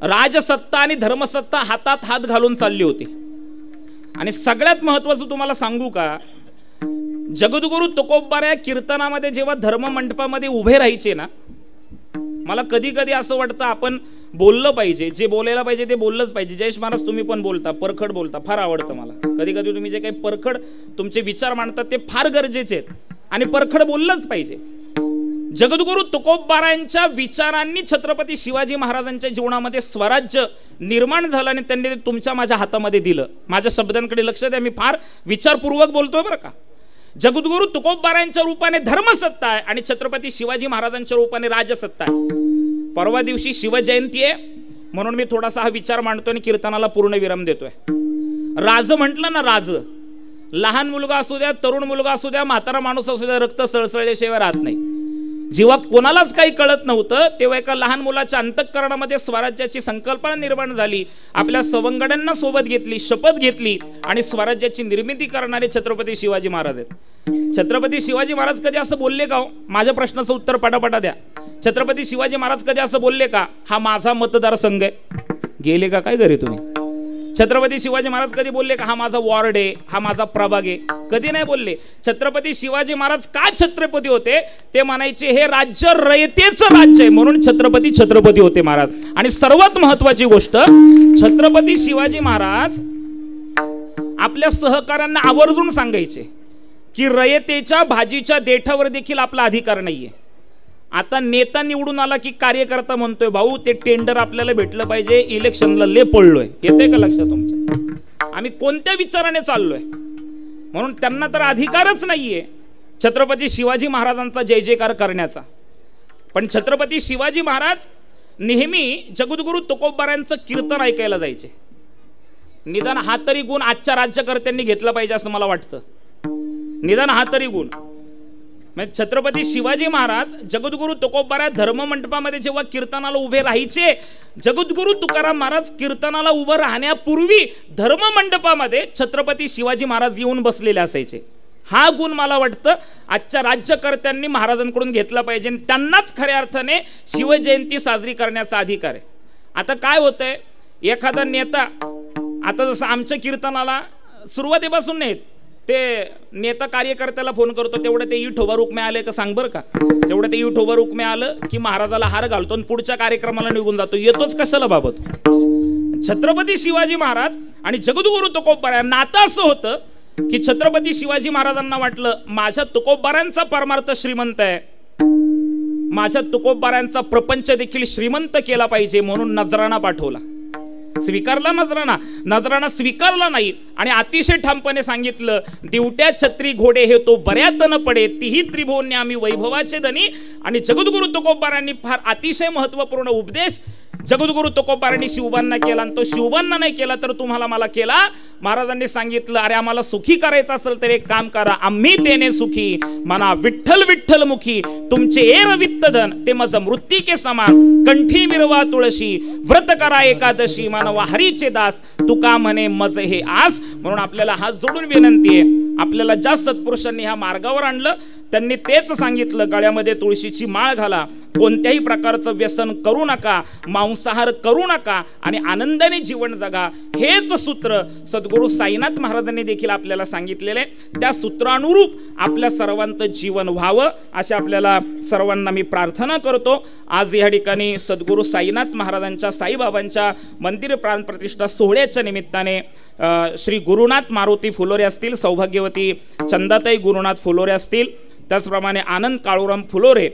राजसत्ता आणि धर्मसत्ता हातात हात घालून चालली होती. आणि सगळ्यात महत्वाचं तुम्हाला सांगू का, जगद्गुरु तुकोबारा कीर्तनामध्ये जेव्हा धर्म मंडपामध्ये उभे राहायचे ना, मला कधी कधी असं वाटतं आपण बोललं पाहिजे, जे बोलायला पाहिजे ते बोललंच पाहिजे. जयेश महाराज, तुम्ही पण बोलता, परखड बोलता, फार आवडतं मला. कधी कधी तुम्ही जे काही परखड तुमचे विचार मांडतात ते फार गरजेचे आहेत आणि परखड बोललंच पाहिजे. जगद्गुरु तुकोबारांच्या विचारांनी छत्रपती शिवाजी महाराजांच्या जीवनामध्ये स्वराज्य निर्माण झालं आणि त्यांनी ते तुमच्या माझ्या हातामध्ये दिलं. माझ्या शब्दांकडे लक्ष द्या, मी फार विचारपूर्वक बोलतोय बरं का. जगद्गुरु तुकोबारांच्या रूपाने धर्मसत्ता आहे आणि छत्रपती शिवाजी महाराजांच्या रूपाने राजसत्ता आहे. परवा दिवशी शिवजयंती आहे म्हणून मी थोडासा हा विचार मांडतोय आणि कीर्तनाला पूर्ण विराम देतोय. राज म्हटलं ना, राज, लहान मुलगा असू द्या, तरुण मुलगा असू द्या, म्हातारा माणूस असू द्या, रक्त सळसळल्याशिवाय राहत नाही. जेव्हा कोणालाच काही कळत नव्हतं तेव्हा एका लहान मुलाच्या अंतःकरणामध्ये स्वराज्याची संकल्पना निर्माण झाली. आपल्या सवंगड्यांना सोबत घेतली, शपथ घेतली आणि स्वराज्याची निर्मिती करणारे छत्रपती शिवाजी महाराज आहेत. छत्रपती शिवाजी महाराज कधी असं बोलले का? माझ्या प्रश्नाचं उत्तर पटापटा द्या. छत्रपती शिवाजी महाराज कधी असं बोलले का, हा माझा मतदारसंघ आहे? गेले का काय घरी तुम्ही? छत्रपती शिवाजी महाराज कधी बोलले का हा माझा वॉर्ड आहे, हा माझा प्रभाग आहे? कधी नाही बोलले. छत्रपती शिवाजी महाराज का छत्रपती होते? ते म्हणायचे हे राज्य रयतेचं राज्य आहे म्हणून छत्रपती होते महाराज. आणि सर्वात महत्वाची गोष्ट, छत्रपती शिवाजी महाराज आपल्या सहकाऱ्यांना आवर्जून सांगायचे की रयतेच्या भाजीच्या देठावर देखील आपला अधिकार नाहीये. आता नेता निवडून आला की कार्यकर्ता म्हणतोय भाऊ ते टेंडर आपल्याला भेटलं पाहिजे, इलेक्शनला ले पडलोय. येते का लक्षात तुमच्या? आम्ही कोणत्या विचाराने चाललोय? म्हणून त्यांना तर अधिकारच नाहीये छत्रपती शिवाजी महाराजांचा जय जयकार करण्याचा. पण छत्रपती शिवाजी महाराज नेहमी जगद्गुरु तुकोबारांचं कीर्तन ऐकायला जायचे. निदान हा तरी गुण आजच्या राज्यकर्त्यांनी घेतला पाहिजे असं मला वाटतं. निदान हा तरी गुण. छत्रपती शिवाजी महाराज जगद्गुरु तुकोबारा धर्म मंडपामध्ये जेव्हा कीर्तनाला उभे राहायचे, जगद्गुरु तुकाराम महाराज कीर्तनाला उभं राहण्यापूर्वी धर्म मंडपामध्ये छत्रपती शिवाजी महाराज येऊन बसलेले असायचे. हा गुण मला वाटतं आजच्या राज्यकर्त्यांनी महाराजांकडून घेतला पाहिजे. त्यांनाच खऱ्या अर्थाने शिवजयंती साजरी करण्याचा अधिकार आहे. आता काय होतंय, एखादा नेता, आता जसं आमच्या कीर्तनाला सुरुवातीपासून नाहीत, ते नेता कार्यकर्त्याला फोन करतो, तेवढं ते इठोबा रुक्मे आले का सांग बरं का, तेवढं ते इठोबा रुक्मे आलं की महाराजाला हार घालतो आणि पुढच्या कार्यक्रमाला निघून जातो. येतोच कशाला बाबत? छत्रपती शिवाजी महाराज आणि जगद्गुरु तुकोबारा नातं असं होतं की छत्रपती शिवाजी महाराजांना वाटलं माझ्या तुकोबारांचा परमार्थ श्रीमंत आहे, माझ्या तुकोबारांचा प्रपंच देखील श्रीमंत केला पाहिजे, म्हणून नजराणा पाठवला. स्वीकारला नजराणा, नजराणा स्वीकारला नाही आणि अतिशय ठामपणे सांगितलं, दिवट्या छत्री घोडे हे तो बऱ्यात न पडे, तीही त्रिभुवने आम्ही वैभवाचे धनी. आणि जगद्गुरु तुकोबारांनी फार अतिशय महत्वपूर्ण उपदेश जगद्गुरु तुकोबारांनी शिवबांना केला, आणि तो शिवबांना नाही केला तर तुम्हाला मला केला. महाराजांनी सांगितलं, अरे आम्हाला सुखी करायचं असेल तर एक काम करा, आम्ही तेने सुखी म्हणा विठ्ठल विठ्ठल मुखी, तुमचे एर वित्त धन ते मज मृत्तिके समान, कंठी मिरवा तुळशी व्रत करा एकादशी, मानवा हरीचे दास तुका म्हणे मज हे आस. म्हणून आपल्याला हात जोडून विनंती आहे, आपल्याला ज्या सत्पुरुषांनी ह्या मार्गावर आणलं त्यांनी तेच सांगितलं, गळ्यामध्ये तुळशीची माळ घाला, कोणत्याही प्रकारचं व्यसन करू नका, मांसाहार करू नका आणि आनंदाने जीवन जगा. हेच सूत्र सद्गुरू साईनाथ महाराजांनी देखील आपल्याला सांगितलेले. त्या सूत्रानुरूप आपल्या सर्वांचं जीवन व्हावं अशा आपल्याला सर्वांना मी प्रार्थना करतो. आज या ठिकाणी सद्गुरू साईनाथ महाराजांच्या साईबाबांच्या मंदिर प्राणप्रतिष्ठा सोहळ्याच्या निमित्ताने श्री गुरुनाथ मारुती फुलोरे असतील, सौभाग्यवती चंदाताई गुरुनाथ फुलोरे असतील, त्याचप्रमाणे आनंद काळूराम फुलोरे,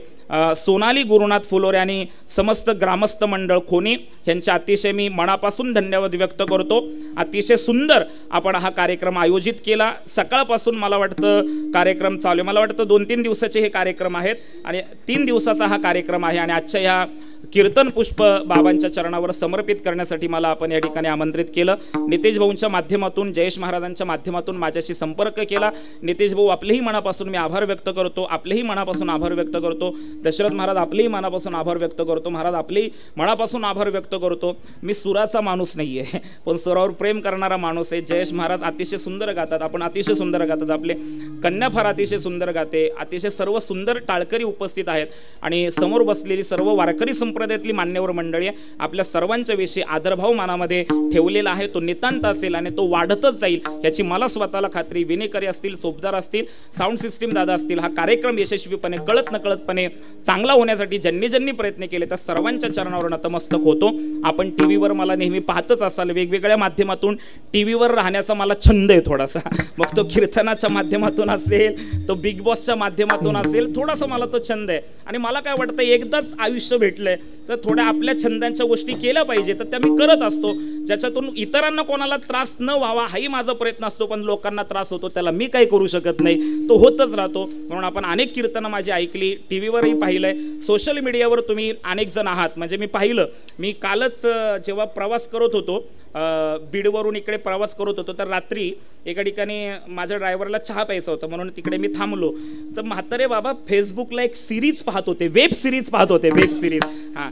सोनाली गुरुनाथ फुलोरे आणि समस्त ग्रामस्थ मंडळ खोनी यांच्या अतिशय मी मनापासून धन्यवाद व्यक्त करतो. अतिशय सुंदर आपण हा कार्यक्रम आयोजित केला. सकाळपासून मला वाटतं कार्यक्रम चालू आहे, मला वाटतं 2-3 दिवसाचे हे कार्यक्रम आहेत आणि 3 दिवसाचा हा कार्यक्रम आहे. आणि आजच्या ह्या कीर्तन पुष्प बाबांच्या चरणावर समर्पित करण्यासाठी मला आपण या ठिकाणी आमंत्रित केलं. नितेश भाऊंच्या माध्यमातून, जयेश महाराजांच्या माध्यमातून माझ्याशी संपर्क केला. नितेश भाऊ आपलेही मनापासून मी आभार व्यक्त करतो, आपलेही मनापासून आभार व्यक्त करतो. दशरथ महाराज आपलेही मनापासून आभार व्यक्त करतो. महाराज आपलेही मनापासून आभार व्यक्त करतो. मी सुराचा माणूस नाही आहे, पण सुरावर प्रेम करणारा माणूस आहे. जयेश महाराज अतिशय सुंदर गातात, आपण अतिशय सुंदर गातात, आपले कन्या फार अतिशय सुंदर गाते. अतिशय सर्व सुंदर टाळकरी उपस्थित आहेत आणि समोर बसलेली सर्व वारकरी संप्रदायातली मान्यवर मंडळी आपल्या सर्वांच्या विषयी आदरभाव मनामध्ये ठेवलेला आहे. तो नितांत असेल आणि तो वाढतच जाईल याची मला स्वतःला खात्री. विनेकरी असतील, सोबदार असतील, साऊंड सिस्टीम दादा असतील, हा कार्यक्रम यशस्वीपणे कळत नकळतपणे चांगला होण्यासाठी ज्यांनी ज्यांनी प्रयत्न केले त्या सर्वांच्या चरणावर नतमस्तक होतो. आपण टीव्हीवर मला नेहमी पाहतच असाल, वेगवेगळ्या माध्यमातून टीव्हीवर राहण्याचा मला छंद आहे थोडासा. मग तो कीर्तनाच्या माध्यमातून असेल, तो बिग बॉसच्या माध्यमातून असेल, थोडासा मला तो छंद आहे. आणि मला काय वाटतं, एकदाच आयुष्य भेटलंय तर थोड्या आपल्या छंदांच्या गोष्टी केल्या पाहिजे, तर त्या मी करत असतो. ज्याच्यातून इतरांना कोणाला त्रास न व्हावा हाही माझा प्रयत्न असतो, पण लोकांना त्रास होतो त्याला मी काही करू शकत नाही, तो होतच राहतो. म्हणून आपण अनेक कीर्तनं माझी ऐकली, टीव्हीवरही पाहिलंय, सोशल मीडियावर तुम्ही अनेक जण आहात. म्हणजे मी पाहिलं, मी कालच जेव्हा प्रवास करत होतो, बीडवरून इकडे प्रवास करत होतो, तर रात्री एका ठिकाणी माझ्या ड्रायव्हरला चहा प्यायचा होता म्हणून तिकडे मी थांबलो. तर म्हातारे बाबा फेसबुकला एक सिरीज पाहत होते, वेब सिरीज पाहत होते, वेब सिरीज. हां,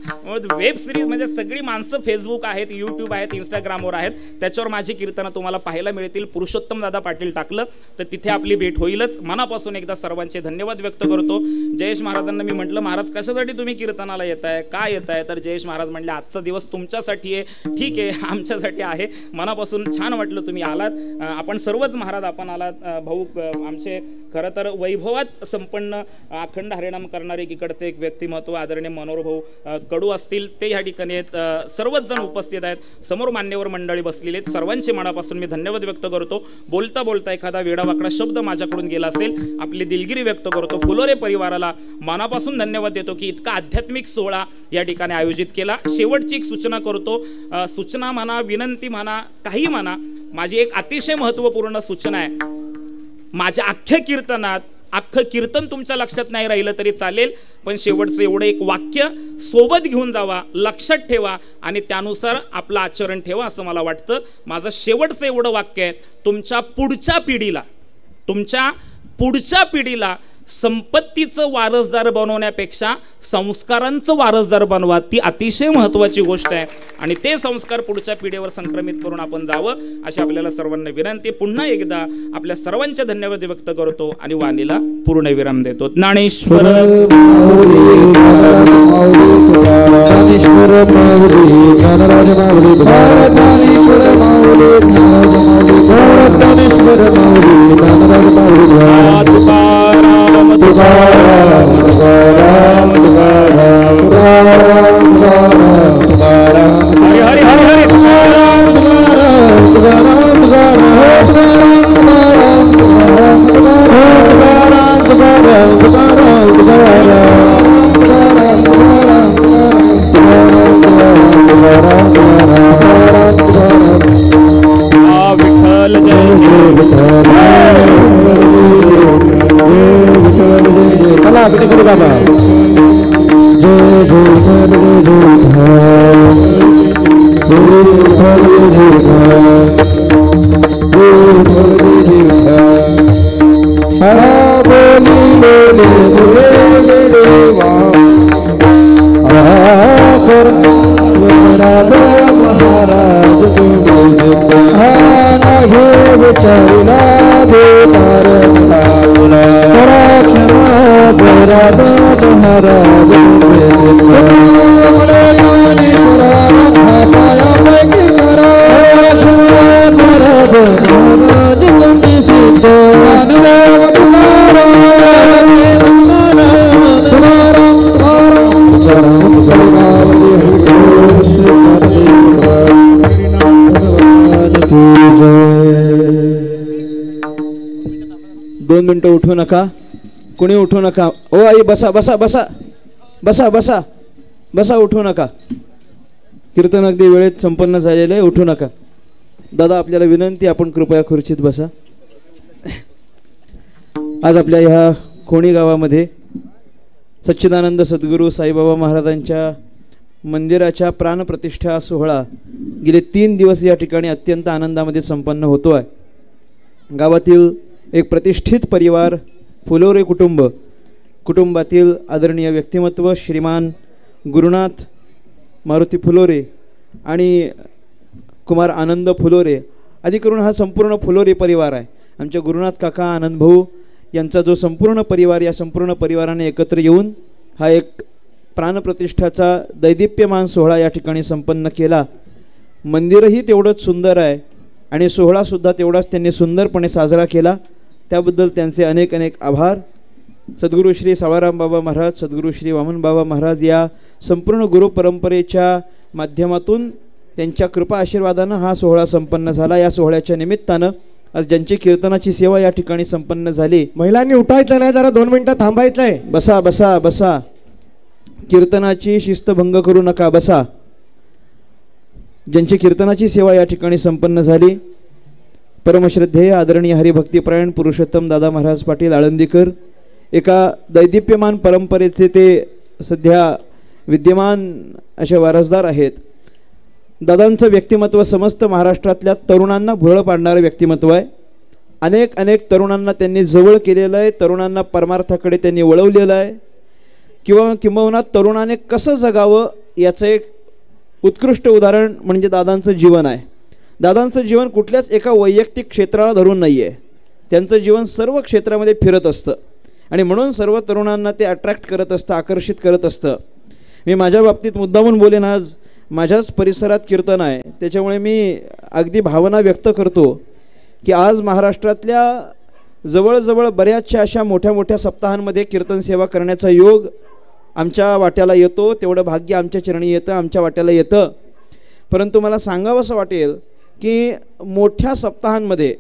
वेब सिरीज म्हणजे सगळी माणसं फेसबुक आहेत, यूट्यूब आहेत, इंस्टाग्रामवर आहेत, त्याच्यावर माझी कीर्तनं तुम्हाला पाहायला मिळतील. पुरुषोत्तम दादा पाटील टाकलं तर तिथे आपली भेट होईलच. मनापासून एकदा सर्वांचे धन्यवाद व्यक्त करतो. जयेश महाराजांना मी म्हटलं, महाराज कशासाठी तुम्ही कीर्तनाला येताय, काय येताय? तर जयेश महाराज म्हणले, आजचा दिवस तुमच्यासाठी आहे. ठीक आहे, आमच्यासाठी आहे. मनापासून छान वाटलं तुम्ही आलात. आपण सर्वच महाराज आपण आलात. भाऊ आमचे खरं तर वैभवात संपन्न अखंड हरिनाम करणारे इकडचे एक व्यक्तिमत्व आदरणीय मनोहर भाऊ कडू असतील, ते ह्या ठिकाणी आहेत. सर्वच जण उपस्थित आहेत, समोर मान्यवर मंडळी बसलेली आहेत. सर्वांचे मनापासून मी धन्यवाद व्यक्त करतो. बोलता बोलता एखादा वेडावाकडा शब्द माझ्याकडून गेला असेल, आपली दिलगिरी व्यक्त करतो. फुलोरे परिवाराला मनापासून धन्यवाद देतो की इतका आध्यात्मिक सोहळा या ठिकाणी आयोजित केला. शेवटची एक सूचना करतो, सूचना म्हणा, विनंती म्हणा, काही म्हणा. माझी एक अतिशय महत्त्वपूर्ण सूचना आहे. माझ्या अख्ख्या कीर्तनात अख्खं कीर्तन तुमच्या लक्षात नाही राहिलं तरी चालेल, पण शेवटचं एवढं एक वाक्य सोबत घेऊन जावा, लक्षात ठेवा आणि त्यानुसार आपलं आचरण ठेवा असं मला वाटतं. माझं शेवटचं एवढं वाक्य आहे, तुमच्या पुढच्या पिढीला संपत्तीचं वारसदार बनवण्यापेक्षा संस्कारांचं वारसदार बनवा. ती अतिशय महत्त्वाची गोष्ट आहे आणि ते संस्कार पुढच्या पिढीवर संक्रमित करून आपण जावं अशी आपल्याला सर्वांना विनंती. पुन्हा एकदा आपल्या सर्वांचे धन्यवाद व्यक्त करतो आणि वाणीला पूर्णविराम देतो. ज्ञानेश्वर तुकाराम तुकाराम तुकाराम तुकाराम तुकाराम हरि हरि हरि हरि तुकाराम तुकाराम तुकाराम तुकाराम तुकाराम विचारिला बेकार लावला क्षमा अपराध महाराज मुळे ज्ञानेश्वरा रंगा पायापैकी करा क्षमा अपराध महाराज तुम्ही सिद्ध ज्ञानदेव तुकाराम दोन मिनिटं उठू नका, कोणी उठू नका. ओ आई बसा बसा बसा बसा बसा बसा, उठू नका. कीर्तन अगदी वेळेत संपन्न झालेलं आहे, उठू नका. दादा आपल्याला विनंती, आपण कृपया खुर्चीत बसा. आज आपल्या ह्या खोणी गावामध्ये सच्चिदानंद सद्गुरू साईबाबा महाराजांच्या मंदिराच्या प्राणप्रतिष्ठा सोहळा गेले 3 दिवस या ठिकाणी अत्यंत आनंदामध्ये संपन्न होतो आहे. गावातील एक प्रतिष्ठित परिवार फुलोरे कुटुंबातील आदरणीय व्यक्तिमत्व श्रीमान गुरुनाथ मारुती फुलोरे आणि कुमार आनंद फुलोरे आदी करून हा संपूर्ण फुलोरे परिवार आहे. आमच्या गुरुनाथ काका आनंद भाऊ यांचा जो संपूर्ण परिवार, या संपूर्ण परिवाराने एकत्र येऊन हा एक प्राणप्रतिष्ठाचा दैदिप्यमान सोहळा या ठिकाणी संपन्न केला. मंदिरही तेवढंच सुंदर आहे आणि सोहळासुद्धा तेवढाच त्यांनी सुंदरपणे साजरा केला. त्याबद्दल त्यांचे अनेक अनेक आभार. सद्गुरू श्री सावळाराम बाबा महाराज, सद्गुरू श्री वामन बाबा महाराज या संपूर्ण गुरु परंपरेच्या माध्यमातून त्यांच्या कृपा आशीर्वादानं हा सोहळा संपन्न झाला. या सोहळ्याच्या निमित्तानं आज ज्यांची कीर्तनाची सेवा या ठिकाणी संपन्न झाली. महिलांनी उठायचं नाही, जरा 2 मिनिटं थांबायचं आहे. बसा बसा बसा, कीर्तनाची शिस्त भंग करू नका, बसा. ज्यांची कीर्तनाची सेवा या ठिकाणी संपन्न झाली, परमश्रद्धेय आदरणीय हरिभक्तीपरायण पुरुषोत्तम दादा महाराज पाटील आळंदीकर, एका दैदिप्यमान परंपरेचे ते सध्या विद्यमान असे वारसदार आहेत. दादांचं व्यक्तिमत्व समस्त महाराष्ट्रातल्या तरुणांना भुरळ पाडणारं व्यक्तिमत्व आहे. अनेक तरुणांना त्यांनी जवळ केलेलं आहे, तरुणांना परमार्थाकडे त्यांनी वळवलेलं आहे. किंबहुना तरुणाने कसं जगावं याचं एक उत्कृष्ट उदाहरण म्हणजे दादांचं जीवन आहे. दादांचं जीवन कुठल्याच एका वैयक्तिक क्षेत्राला धरून नाही आहे. त्यांचं जीवन सर्व क्षेत्रामध्ये फिरत असतं आणि म्हणून सर्व तरुणांना ते अट्रॅक्ट करत असतं, आकर्षित करत असतं. मी माझ्या बाबतीत मुद्दामून बोलेन, आज माझ्याच परिसरात कीर्तन आहे, त्याच्यामुळे मी अगदी भावना व्यक्त करतो की आज महाराष्ट्रातल्या जवळजवळ बऱ्याचशा अशा मोठ्या मोठ्या सप्ताहांमध्ये कीर्तन सेवा करण्याचा योग आमच्या वाट्याला येतो. तेवढं भाग्य आमच्या चरणी येतं, आमच्या वाट्याला येतं. परंतु मला सांगावं असं वाटेल की मोठ्या सप्ताहांमध्ये,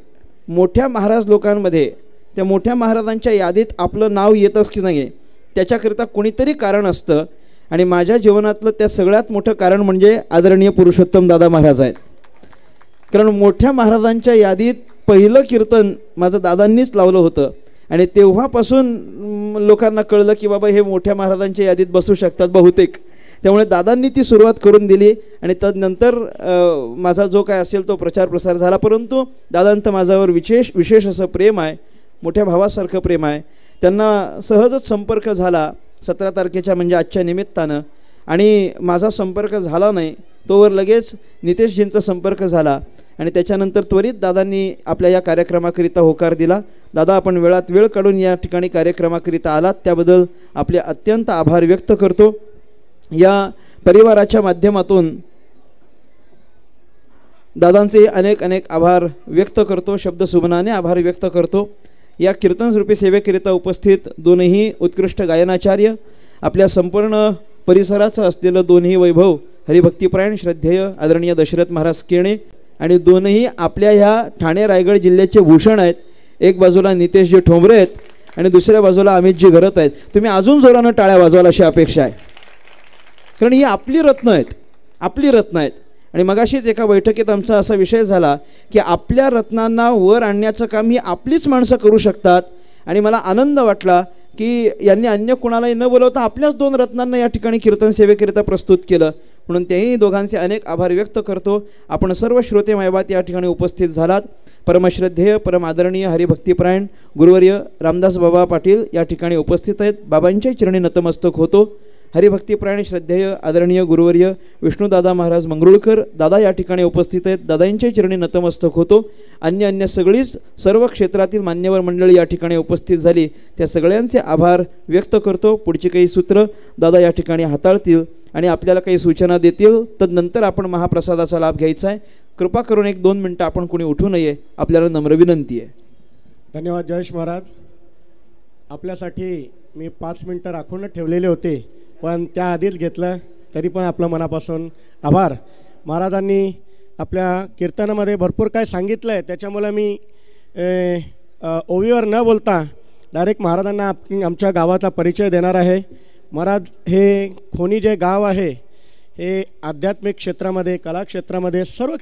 मोठ्या महाराज लोकांमध्ये, त्या मोठ्या महाराजांच्या यादीत आपलं नाव येतंच की नाही त्याच्याकरिता कोणीतरी कारण असतं. आणि माझ्या जीवनातलं त्या सगळ्यात मोठं कारण म्हणजे आदरणीय पुरुषोत्तम दादा महाराज आहेत. कारण मोठ्या महाराजांच्या यादीत पहिलं कीर्तन माझं दादांनीच लावलं होतं आणि तेव्हापासून लोकांना कळलं की बाबा हे मोठ्या महाराजांच्या यादीत बसू शकतात बहुतेक. त्यामुळे दादांनी ती सुरुवात करून दिली आणि त्यानंतर माझा जो काय असेल तो प्रचार प्रसार झाला. परंतु दादांचं माझ्यावर विशेष असं प्रेम आहे, मोठ्या भावासारखं प्रेम आहे. त्यांना सहजच संपर्क झाला 17 तारखेच्या म्हणजे आजच्या निमित्तानं, आणि माझा संपर्क झाला नाही तोवर लगेच नितेशजींचा संपर्क झाला आणि त्याच्यानंतर त्वरित दादांनी आपल्या या कार्यक्रमाकरिता होकार दिला. दादा आपण वेळात वेळ काढून या ठिकाणी कार्यक्रमाकरिता आलात, त्याबद्दल आपले अत्यंत आभार व्यक्त करतो. या परिवाराच्या माध्यमातून दादांचे अनेक आभार व्यक्त करतो, शब्दसुमनाने आभार व्यक्त करतो. या कीर्तनरूपी सेवेकरिता उपस्थित दोनही उत्कृष्ट गायनाचार्य, आपल्या संपूर्ण परिसराचं असलेलं दोन्ही वैभव हरिभक्तीपरायण श्रद्धेय आदरणीय दशरथ महाराज केणे, आणि दोनही आपल्या ह्या ठाणे रायगड जिल्ह्याचे भूषण आहेत. एक बाजूला नितेशजी ठोंबरे आहेत आणि दुसऱ्या बाजूला अमितजी घरत आहेत. तुम्ही अजून जोरानं टाळ्या वाजवाल अशी अपेक्षा आहे, कारण ही आपली रत्न आहेत, आपली रत्न आहेत. आणि मगाशीच एका बैठकीत आमचा असा विषय झाला की आपल्या रत्नांना वर आणण्याचं काम ही आपलीच माणसं करू शकतात. आणि मला आनंद वाटला की यांनी अन्य कोणालाही न बोलवता आपल्याच 2 रत्नांना या ठिकाणी कीर्तन सेवेकरिता प्रस्तुत केलं, म्हणून तेही दोघांचे अनेक आभार व्यक्त करतो. आपण सर्व श्रोते मायबात या ठिकाणी उपस्थित झालात. परमश्रद्धेय परम आदरणीय हरिभक्तीपरायण गुरुवर्य रामदास बाबा पाटील या ठिकाणी उपस्थित आहेत. बाबांच्या चरणी नतमस्तक होतो. हरिभक्तीप्रायण श्रद्धेय आदरणीय गुरुवर्य विष्णुदादा महाराज मंगरुळकर दादा या ठिकाणी उपस्थित आहेत. दादांच्या चरणी नतमस्तक होतो. अन्य सगळीच सर्व क्षेत्रातील मान्यवर मंडळी या ठिकाणी उपस्थित झाली, त्या सगळ्यांचे आभार व्यक्त करतो. पुढची काही सूत्र दादा या ठिकाणी हाताळतील आणि आपल्याला काही सूचना देतील. तदनंतर आपण महाप्रसादाचा लाभ घ्यायचा आहे. कृपा करून 1-2 मिनटं आपण कोणी उठू नये, आपल्याला नम्र विनंती आहे. धन्यवाद जयेश महाराज. आपल्यासाठी मी 5 मिनटं राखून ठेवलेले होते, पण त्याआधीच घेतलं, तरी पण आपलं मनापासून आभार. महाराजांनी आपल्या कीर्तनामध्ये भरपूर काय सांगितलं आहे, त्याच्यामुळे मी ओवीवर न बोलता डायरेक्ट महाराजांना आमच्या गावाचा परिचय देणार आहे. महाराज हे खोनी जे गाव आहे हे आध्यात्मिक क्षेत्रामध्ये, कला क्षेत्रामध्ये, सर्व